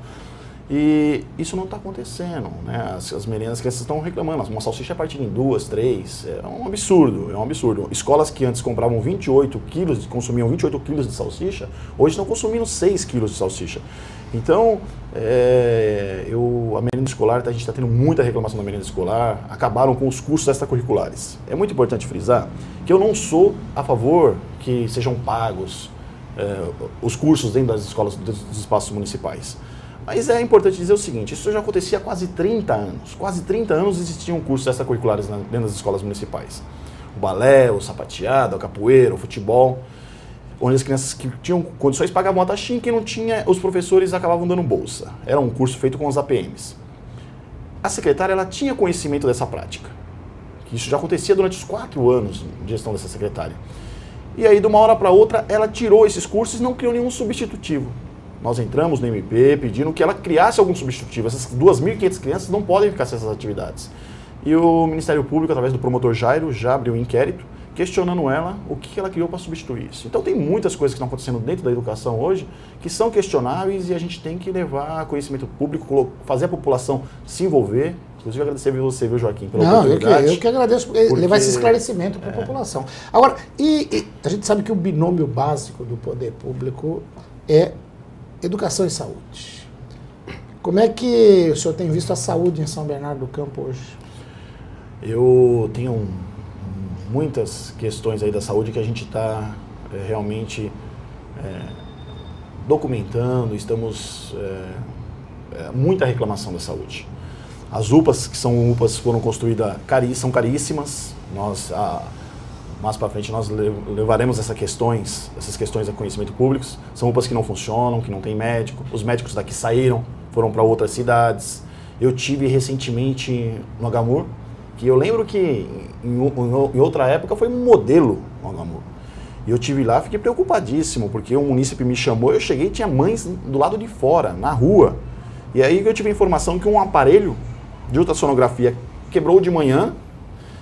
Speaker 10: E isso não está acontecendo, né? As merendas, as crianças estão reclamando, uma salsicha partida em 2, 3, é um absurdo. Escolas que antes compravam 28 quilos, consumiam 28 quilos de salsicha, hoje estão consumindo 6 quilos de salsicha. Então, a merenda escolar, a gente está tendo muita reclamação da merenda escolar, acabaram com os cursos extracurriculares. É muito importante frisar que eu não sou a favor que sejam pagos os cursos dentro das escolas, dos espaços municipais. Mas é importante dizer o seguinte, isso já acontecia há quase 30 anos. Quase 30 anos existiam cursos extracurriculares dentro das escolas municipais. O balé, o sapateado, a capoeira, o futebol, onde as crianças que tinham condições pagavam a taxinha e quem não tinha, os professores acabavam dando bolsa. Era um curso feito com os APMs. A secretária ela tinha conhecimento dessa prática. Isso já acontecia durante os 4 anos de gestão dessa secretária. E aí, de uma hora para outra, ela tirou esses cursos e não criou nenhum substitutivo. Nós entramos no MP pedindo que ela criasse algum substitutivo. Essas 2.500 crianças não podem ficar sem essas atividades. E o Ministério Público, através do promotor Jairo, já abriu um inquérito questionando ela o que ela criou para substituir isso. Então tem muitas coisas que estão acontecendo dentro da educação hoje que são questionáveis e a gente tem que levar a conhecimento público, fazer a população se envolver. Inclusive agradecer a você, viu, Joaquim, pela oportunidade.
Speaker 1: Eu que agradeço por levar esse esclarecimento para a população. Agora, a gente sabe que o binômio básico do poder público é educação e saúde. Como é que o senhor tem visto a saúde em São Bernardo do Campo hoje?
Speaker 10: Eu tenho muitas questões aí da saúde que a gente está realmente documentando, estamos muita reclamação da saúde. As UPAs, que são UPAs que foram construídas, são caríssimas. Mais para frente nós levaremos essas questões a conhecimento público. São UPAs que não funcionam, que não tem médico. Os médicos daqui saíram, foram para outras cidades. Eu tive recentemente no HMUR, que eu lembro que em outra época foi um modelo no HMUR. E eu tive lá, fiquei preocupadíssimo, porque o munícipe me chamou, eu cheguei e tinha mães do lado de fora, na rua. E aí eu tive a informação que um aparelho de ultrassonografia quebrou de manhã,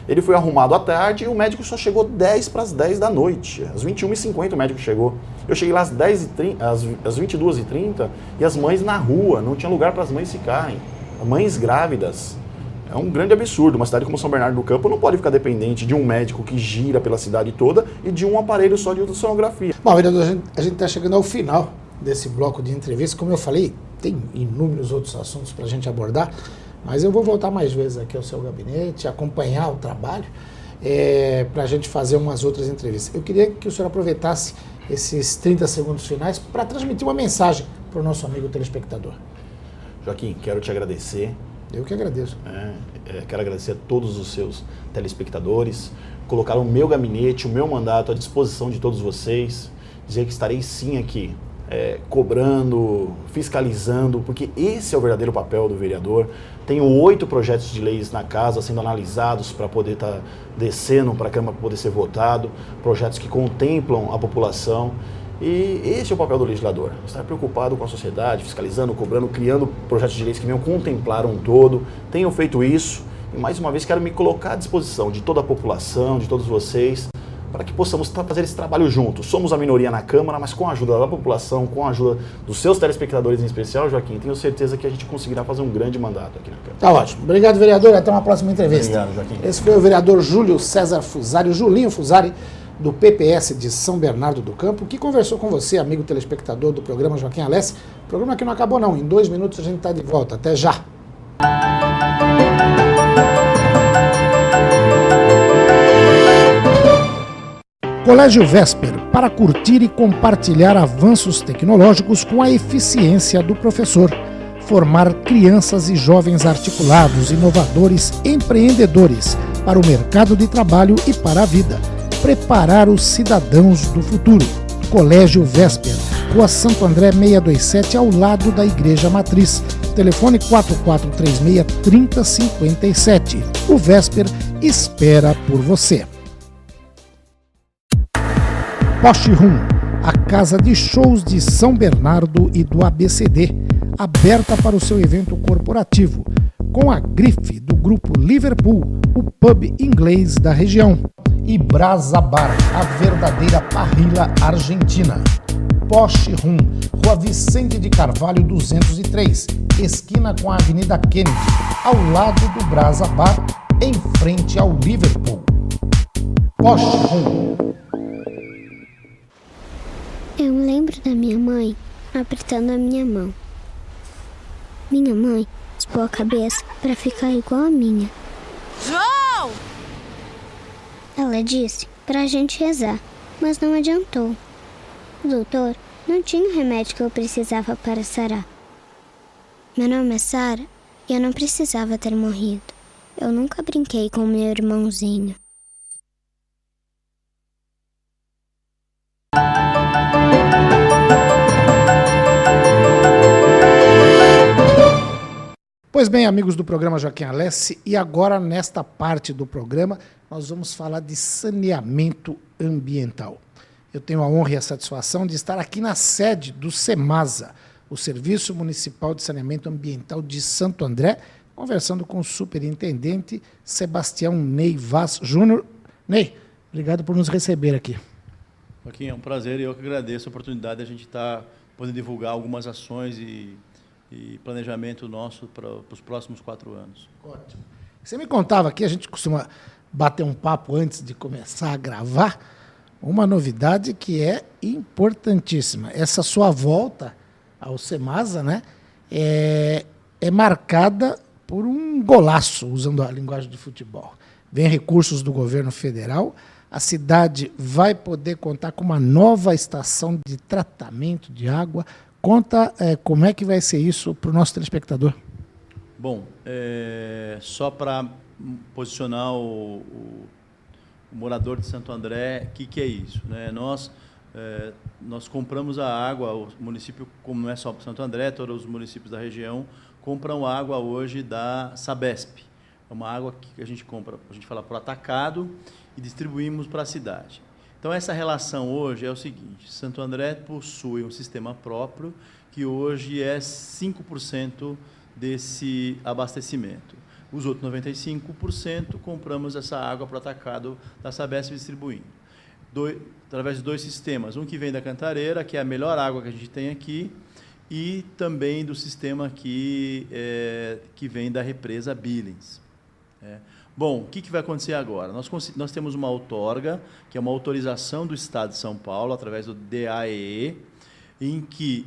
Speaker 10: Ele foi arrumado à tarde e o médico só chegou 10 para as 10 da noite. Às 21h50 o médico chegou. Eu cheguei lá às 22h30 e as mães na rua, não tinha lugar para as mães ficarem. Mães grávidas. É um grande absurdo. Uma cidade como São Bernardo do Campo não pode ficar dependente de um médico que gira pela cidade toda e de um aparelho só de ultrassonografia.
Speaker 1: Bom, vereador, a gente está chegando ao final desse bloco de entrevista. Como eu falei, tem inúmeros outros assuntos para a gente abordar, mas eu vou voltar mais vezes aqui ao seu gabinete, acompanhar o trabalho, para a gente fazer umas outras entrevistas. Eu queria que o senhor aproveitasse esses 30 segundos finais para transmitir uma mensagem para o nosso amigo telespectador.
Speaker 10: Joaquim, quero te agradecer.
Speaker 1: Eu que agradeço.
Speaker 10: Quero agradecer a todos os seus telespectadores, colocar o meu gabinete, o meu mandato à disposição de todos vocês, dizer que estarei sim aqui, cobrando, fiscalizando, porque esse é o verdadeiro papel do vereador. Tenho 8 projetos de leis na casa sendo analisados para poder estar descendo para a Câmara para poder ser votado, projetos que contemplam a população. E esse é o papel do legislador, estar preocupado com a sociedade, fiscalizando, cobrando, criando projetos de leis que venham contemplar um todo. Tenho feito isso e, mais uma vez, quero me colocar à disposição de toda a população, de todos vocês, para que possamos fazer esse trabalho juntos. Somos a minoria na Câmara, mas com a ajuda da população, com a ajuda dos seus telespectadores em especial, Joaquim, tenho certeza que a gente conseguirá fazer um grande mandato aqui na Câmara.
Speaker 1: Tá ótimo. Obrigado, vereador. Até uma próxima entrevista.
Speaker 10: Obrigado, Joaquim.
Speaker 1: Esse foi o vereador Júlio César Fusari, Julinho Fusari, do PPS de São Bernardo do Campo, que conversou com você, amigo telespectador do programa Joaquim Alessi. O programa que não acabou não, em 2 minutos a gente está de volta. Até já! Colégio Vesper, para curtir e compartilhar avanços tecnológicos com a eficiência do professor. Formar crianças e jovens articulados, inovadores, empreendedores para o mercado de trabalho e para a vida. Preparar os cidadãos do futuro. Colégio Vesper, Rua Santo André 627, ao lado da Igreja Matriz. Telefone 4436-3057. O Vesper espera por você. Posh Room, a casa de shows de São Bernardo e do ABCD, aberta para o seu evento corporativo, com a grife do grupo Liverpool, o pub inglês da região. E Brasa Bar, a verdadeira parrilla argentina. Posh Room, Rua Vicente de Carvalho 203, esquina com a Avenida Kennedy, ao lado do Brasa Bar, em frente ao Liverpool. Posh Room.
Speaker 2: Eu me lembro da minha mãe apertando a minha mão. Minha mãe raspou a cabeça para ficar igual a minha.
Speaker 11: João!
Speaker 2: Ela disse pra gente rezar, mas não adiantou. O doutor não tinha o remédio que eu precisava para sarar. Meu nome é Sara e eu não precisava ter morrido. Eu nunca brinquei com meu irmãozinho.
Speaker 1: Pois bem, amigos do programa Joaquim Alessi, e agora nesta parte do programa nós vamos falar de saneamento ambiental. Eu tenho a honra e a satisfação de estar aqui na sede do SEMASA, o Serviço Municipal de Saneamento Ambiental de Santo André, conversando com o superintendente Sebastião Ney Vaz Júnior. Ney, obrigado por nos receber aqui.
Speaker 12: Joaquim, é um prazer e eu que agradeço a oportunidade de a gente estar podendo divulgar algumas ações e planejamento nosso para os próximos 4 anos.
Speaker 1: Ótimo. Você me contava aqui, a gente costuma bater um papo antes de começar a gravar, uma novidade que é importantíssima. Essa sua volta ao SEMASA, né, é marcada por um golaço, usando a linguagem de futebol. Vem recursos do governo federal, a cidade vai poder contar com uma nova estação de tratamento de água. Conta como é que vai ser isso para o nosso telespectador.
Speaker 12: Bom, só para posicionar o morador de Santo André, o que é isso? Né? Nós compramos a água, o município, como não é só Santo André, todos os municípios da região compram água hoje da Sabesp. É uma água que a gente compra, a gente fala por atacado e distribuímos para a cidade. Então, essa relação hoje é o seguinte: Santo André possui um sistema próprio que hoje é 5% desse abastecimento. Os outros 95% compramos essa água para o atacado da Sabesp distribuindo. Através de 2 sistemas, um que vem da Cantareira, que é a melhor água que a gente tem aqui, e também do sistema que vem da represa Billings. Bom, o que vai acontecer agora? Nós temos uma outorga, que é uma autorização do Estado de São Paulo, através do DAEE, em que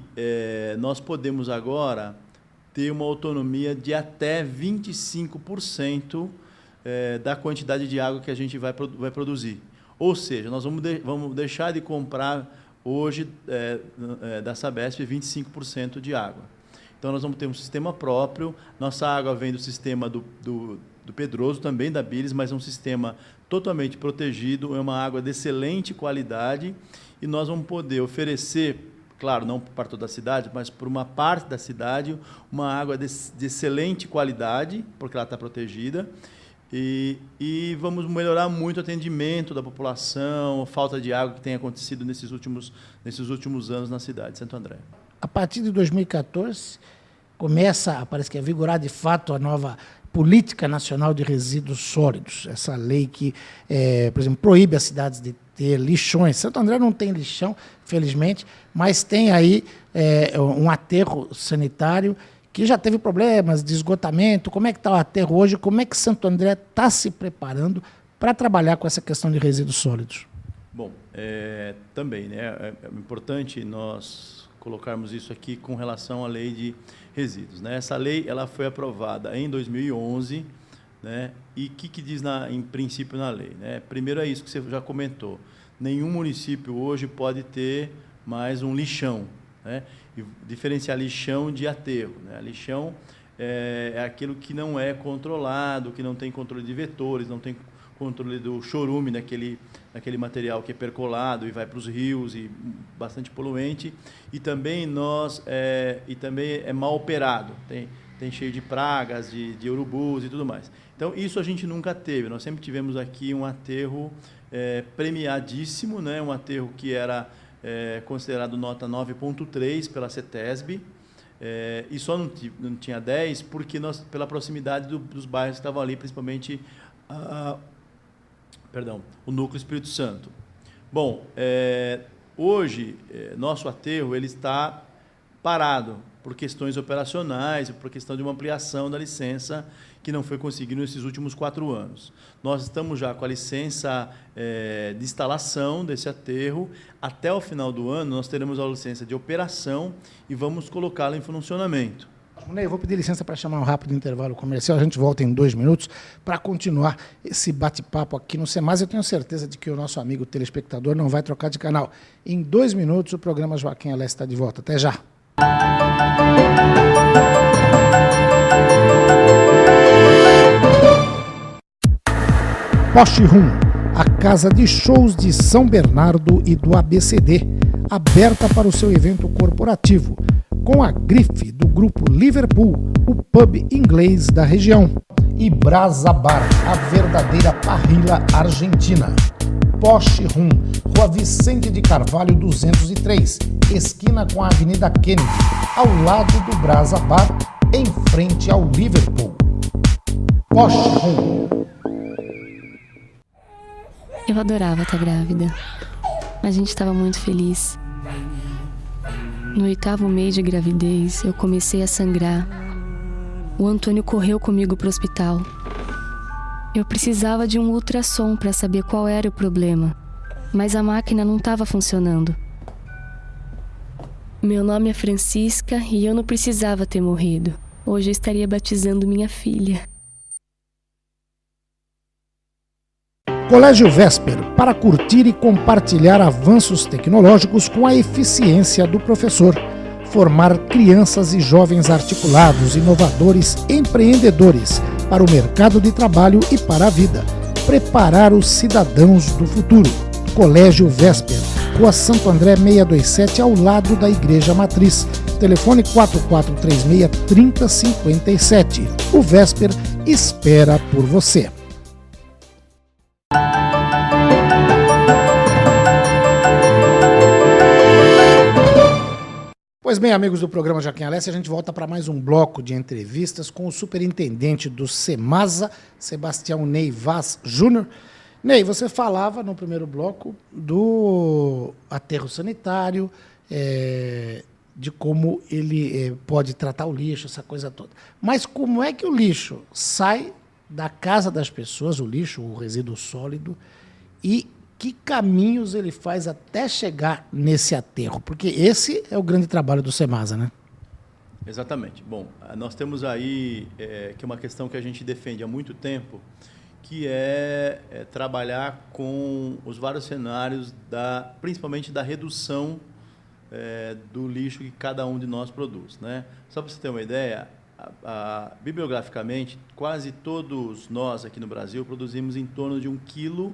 Speaker 12: nós podemos agora ter uma autonomia de até 25% da quantidade de água que a gente vai produzir. Ou seja, nós vamos deixar de comprar hoje da Sabesp 25% de água. Então, nós vamos ter um sistema próprio. Nossa água vem do sistema do Pedroso, também da Billings, mas é um sistema totalmente protegido, é uma água de excelente qualidade, e nós vamos poder oferecer, claro, não para toda a cidade, mas para uma parte da cidade, uma água de excelente qualidade, porque ela está protegida, e vamos melhorar muito o atendimento da população, a falta de água que tem acontecido nesses últimos anos na cidade de Santo André.
Speaker 1: A partir de 2014, começa, parece que a vigorar de fato a nova Política Nacional de Resíduos Sólidos, essa lei que, por exemplo, proíbe as cidades de ter lixões. Santo André não tem lixão, felizmente, mas tem aí um aterro sanitário que já teve problemas de esgotamento. Como é que está o aterro hoje? Como é que Santo André está se preparando para trabalhar com essa questão de resíduos sólidos?
Speaker 12: Bom, também, né, é importante nós colocarmos isso aqui com relação à lei de resíduos, né? Essa lei ela foi aprovada em 2011, né? E o que diz em princípio na lei, né? Primeiro é isso que você já comentou. Nenhum município hoje pode ter mais um lixão, né? E diferenciar lixão de aterro, né? Lixão é aquilo que não é controlado, que não tem controle de vetores, não tem controle do chorume naquele material que é percolado e vai para os rios e bastante poluente, e também é mal operado, tem cheio de pragas, de urubus e tudo mais. Então isso a gente nunca teve. Nós sempre tivemos aqui um aterro premiadíssimo, né? Um aterro que era considerado nota 9.3 pela CETESB, e só não tinha 10 porque pela proximidade dos bairros que estavam ali, principalmente o núcleo Espírito Santo. Bom, hoje, nosso aterro ele está parado por questões operacionais, por questão de uma ampliação da licença que não foi conseguida nesses últimos 4 anos. Nós estamos já com a licença de instalação desse aterro. Até o final do ano, nós teremos a licença de operação e vamos colocá-la em funcionamento.
Speaker 1: Ney, eu vou pedir licença para chamar um rápido intervalo comercial. A gente volta em 2 minutos para continuar esse bate-papo aqui no SEMAS. Eu tenho certeza de que o nosso amigo telespectador não vai trocar de canal. Em 2 minutos, o programa Joaquim Alessi está de volta. Até já! Poste Rum, a casa de shows de São Bernardo e do ABCD, aberta para o seu evento corporativo, com a grife do grupo Liverpool, o pub inglês da região. E Brasa Bar, a verdadeira parrilla argentina. Poste Rum, Rua Vicente de Carvalho 203, esquina com a Avenida Kennedy, ao lado do Brasa Bar, em frente ao Liverpool. Poste Rum.
Speaker 5: Eu adorava estar grávida. A gente estava muito feliz. No 8º mês de gravidez, eu comecei a sangrar. O Antônio correu comigo para o hospital. Eu precisava de um ultrassom para saber qual era o problema, mas a máquina não estava funcionando. Meu nome é Francisca e eu não precisava ter morrido. Hoje eu estaria batizando minha filha.
Speaker 1: Colégio Vesper, para curtir e compartilhar avanços tecnológicos com a eficiência do professor. Formar crianças e jovens articulados, inovadores, empreendedores para o mercado de trabalho e para a vida. Preparar os cidadãos do futuro. Colégio Vesper, Rua Santo André 627, ao lado da Igreja Matriz. Telefone 4436-3057. O Vesper espera por você. Pois bem, amigos do programa Joaquim Alessi, a gente volta para mais um bloco de entrevistas com o superintendente do SEMASA, Sebastião Ney Vaz Júnior. Ney, você falava no primeiro bloco do aterro sanitário, de como ele pode tratar o lixo, essa coisa toda. Mas como é que o lixo sai da casa das pessoas, o lixo, o resíduo sólido, e que caminhos ele faz até chegar nesse aterro? Porque esse é o grande trabalho do SEMASA, né?
Speaker 12: Exatamente. Bom, nós temos aí que é uma questão que a gente defende há muito tempo, que é trabalhar com os vários cenários, principalmente da redução do lixo que cada um de nós produz, né? Só para você ter uma ideia, bibliograficamente, quase todos nós aqui no Brasil produzimos em torno de 1 quilo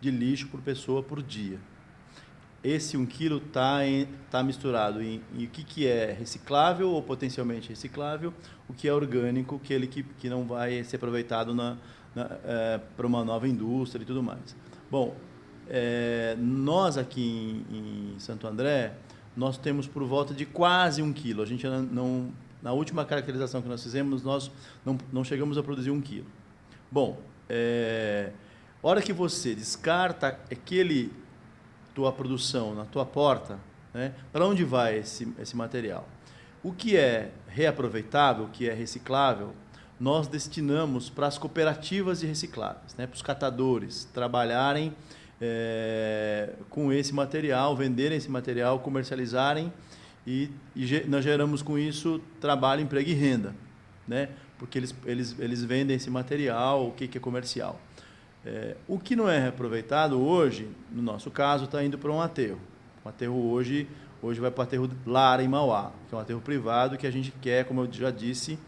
Speaker 12: de lixo por pessoa por dia. Esse 1 quilo tá misturado em o que é reciclável ou potencialmente reciclável, o que é orgânico, que não vai ser aproveitado para uma nova indústria e tudo mais. Bom, nós aqui em Santo André, nós temos por volta de quase 1 quilo. A gente não, na última caracterização que nós fizemos, nós não chegamos a produzir 1 quilo. Bom, hora que você descarta tua produção na tua porta, né, para onde vai esse material? O que é reaproveitável, o que é reciclável, nós destinamos para as cooperativas de recicláveis, né, para os catadores trabalharem com esse material, venderem esse material, comercializarem e nós geramos com isso trabalho, emprego e renda, né, porque eles vendem esse material, o que é comercial. O que não é reaproveitado hoje, no nosso caso, está indo para um aterro. O aterro hoje vai para o aterro Lara, em Mauá, que é um aterro privado que a gente quer, como eu já disse,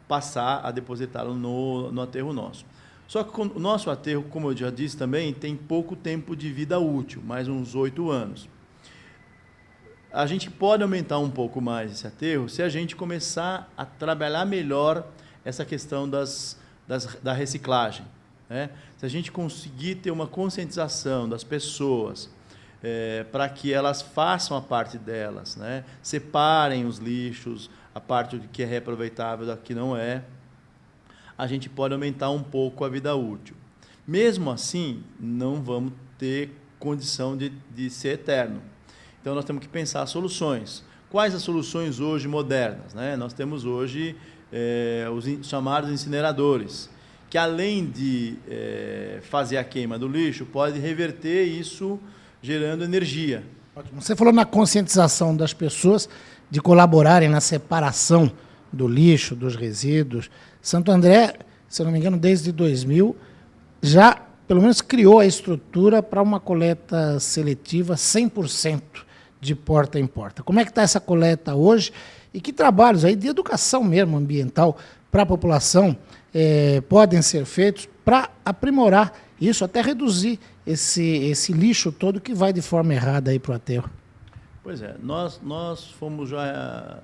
Speaker 12: passar a depositá-lo no aterro nosso. Só que o nosso aterro, como eu já disse também, tem pouco tempo de vida útil, mais uns 8 anos. A gente pode aumentar um pouco mais esse aterro se a gente começar a trabalhar melhor essa questão da reciclagem, né? Se a gente conseguir ter uma conscientização das pessoas para que elas façam a parte delas, né? Separem os lixos, a parte do que é reaproveitável da que não é, a gente pode aumentar um pouco a vida útil. Mesmo assim, não vamos ter condição de ser eterno. Então, nós temos que pensar soluções. Quais as soluções hoje modernas, né? Nós temos hoje os chamados incineradores, que além de fazer a queima do lixo, pode reverter isso gerando energia.
Speaker 1: Ótimo. Você falou na conscientização das pessoas de colaborarem na separação do lixo, dos resíduos. Santo André, se eu não me engano, desde 2000, já pelo menos criou a estrutura para uma coleta seletiva 100% de porta em porta. Como é que está essa coleta hoje? E que trabalhos aí de educação mesmo ambiental para a população podem ser feitos para aprimorar isso, até reduzir esse lixo todo que vai de forma errada aí para o aterro?
Speaker 12: Pois é, nós fomos já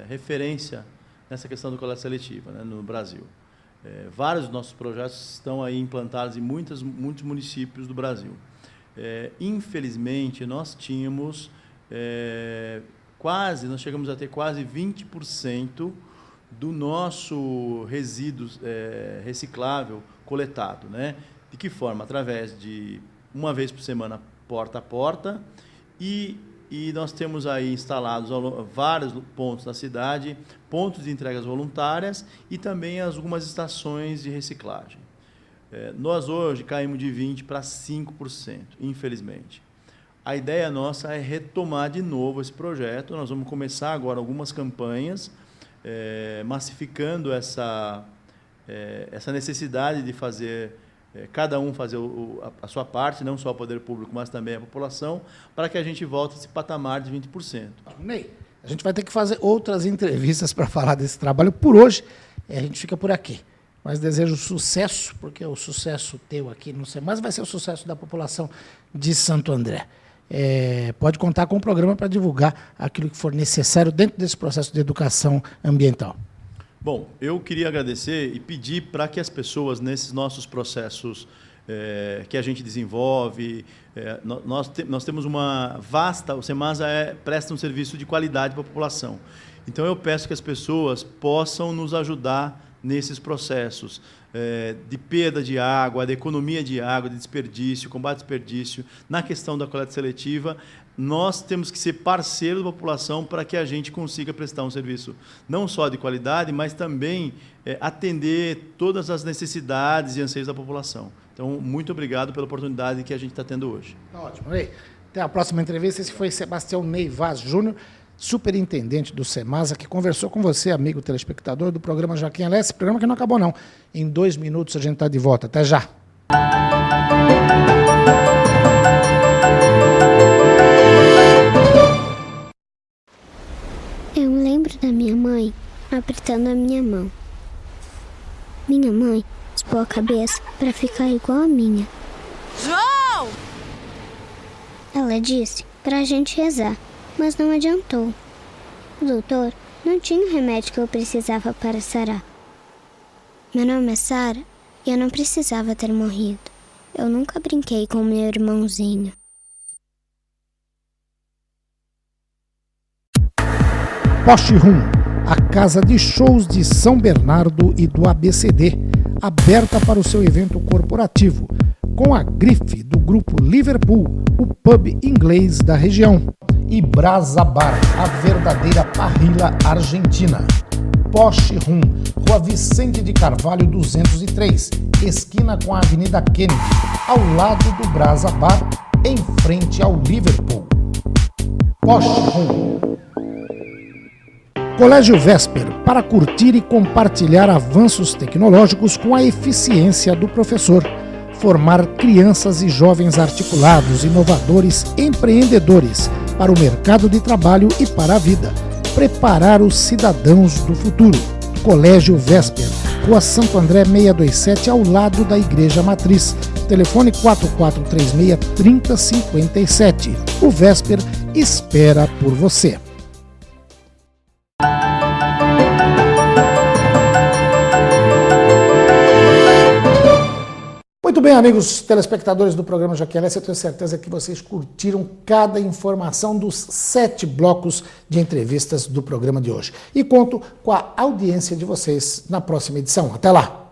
Speaker 12: referência nessa questão da coleta seletiva, né, no Brasil. Vários dos nossos projetos estão aí implantados em muitos municípios do Brasil. Infelizmente, nós tínhamos nós chegamos a ter quase 20% do nosso resíduo reciclável coletado, né? De que forma? Através de uma vez por semana, porta a porta, e nós temos aí instalados vários pontos da cidade, pontos de entregas voluntárias e também algumas estações de reciclagem. Nós hoje caímos de 20% para 5%, infelizmente. A ideia nossa é retomar de novo esse projeto. Nós vamos começar agora algumas campanhas, massificando essa necessidade de fazer, cada um fazer a sua parte, não só o poder público, mas também a população, para que a gente volte a esse patamar de 20%.
Speaker 1: Ney, a gente vai ter que fazer outras entrevistas para falar desse trabalho. Por hoje, a gente fica por aqui. Mas desejo sucesso, porque o sucesso teu aqui no SEMASA vai ser o sucesso da população de Santo André. Pode contar com o programa para divulgar aquilo que for necessário dentro desse processo de educação ambiental.
Speaker 12: Bom, eu queria agradecer e pedir para que as pessoas, nesses nossos processos que a gente desenvolve. Nós temos uma vasta... O Semasa presta um serviço de qualidade para a população. Então, eu peço que as pessoas possam nos ajudar nesses processos de perda de água, de economia de água, de desperdício, combate ao desperdício. Na questão da coleta seletiva, nós temos que ser parceiros da população para que a gente consiga prestar um serviço não só de qualidade, mas também atender todas as necessidades e anseios da população. Então, muito obrigado pela oportunidade que a gente está tendo hoje.
Speaker 1: Ótimo. Ney, até a próxima entrevista. Esse foi Sebastião Ney Vaz Júnior, superintendente do Semasa, que conversou com você, amigo telespectador do programa Joaquim Alessi. Programa que não acabou, não. Em 2 minutos a gente está de volta. Até já.
Speaker 2: Eu me lembro da minha mãe apertando a minha mão. Minha mãe raspou a cabeça para ficar igual a minha.
Speaker 11: João!
Speaker 2: Ela disse pra gente rezar, mas não adiantou. O doutor não tinha o remédio que eu precisava para sarar. Meu nome é Sara e eu não precisava ter morrido. Eu nunca brinquei com meu irmãozinho.
Speaker 1: Poste Rum, a casa de shows de São Bernardo e do ABCD, aberta para o seu evento corporativo, com a grife do grupo Liverpool, o pub inglês da região, e Brasa Bar, a verdadeira parrilla argentina. Poste Rum, Rua Vicente de Carvalho 203, esquina com a Avenida Kennedy, ao lado do Brasa Bar, em frente ao Liverpool. Poste Rum. Colégio Vesper, para curtir e compartilhar avanços tecnológicos com a eficiência do professor. Formar crianças e jovens articulados, inovadores, empreendedores para o mercado de trabalho e para a vida. Preparar os cidadãos do futuro. Colégio Vesper, Rua Santo André 627, ao lado da Igreja Matriz. Telefone 4436-3057. O Vesper espera por você. Muito bem, amigos telespectadores do programa Joaquim Alessi, eu tenho certeza que vocês curtiram cada informação dos 7 blocos de entrevistas do programa de hoje. E conto com a audiência de vocês na próxima edição. Até lá!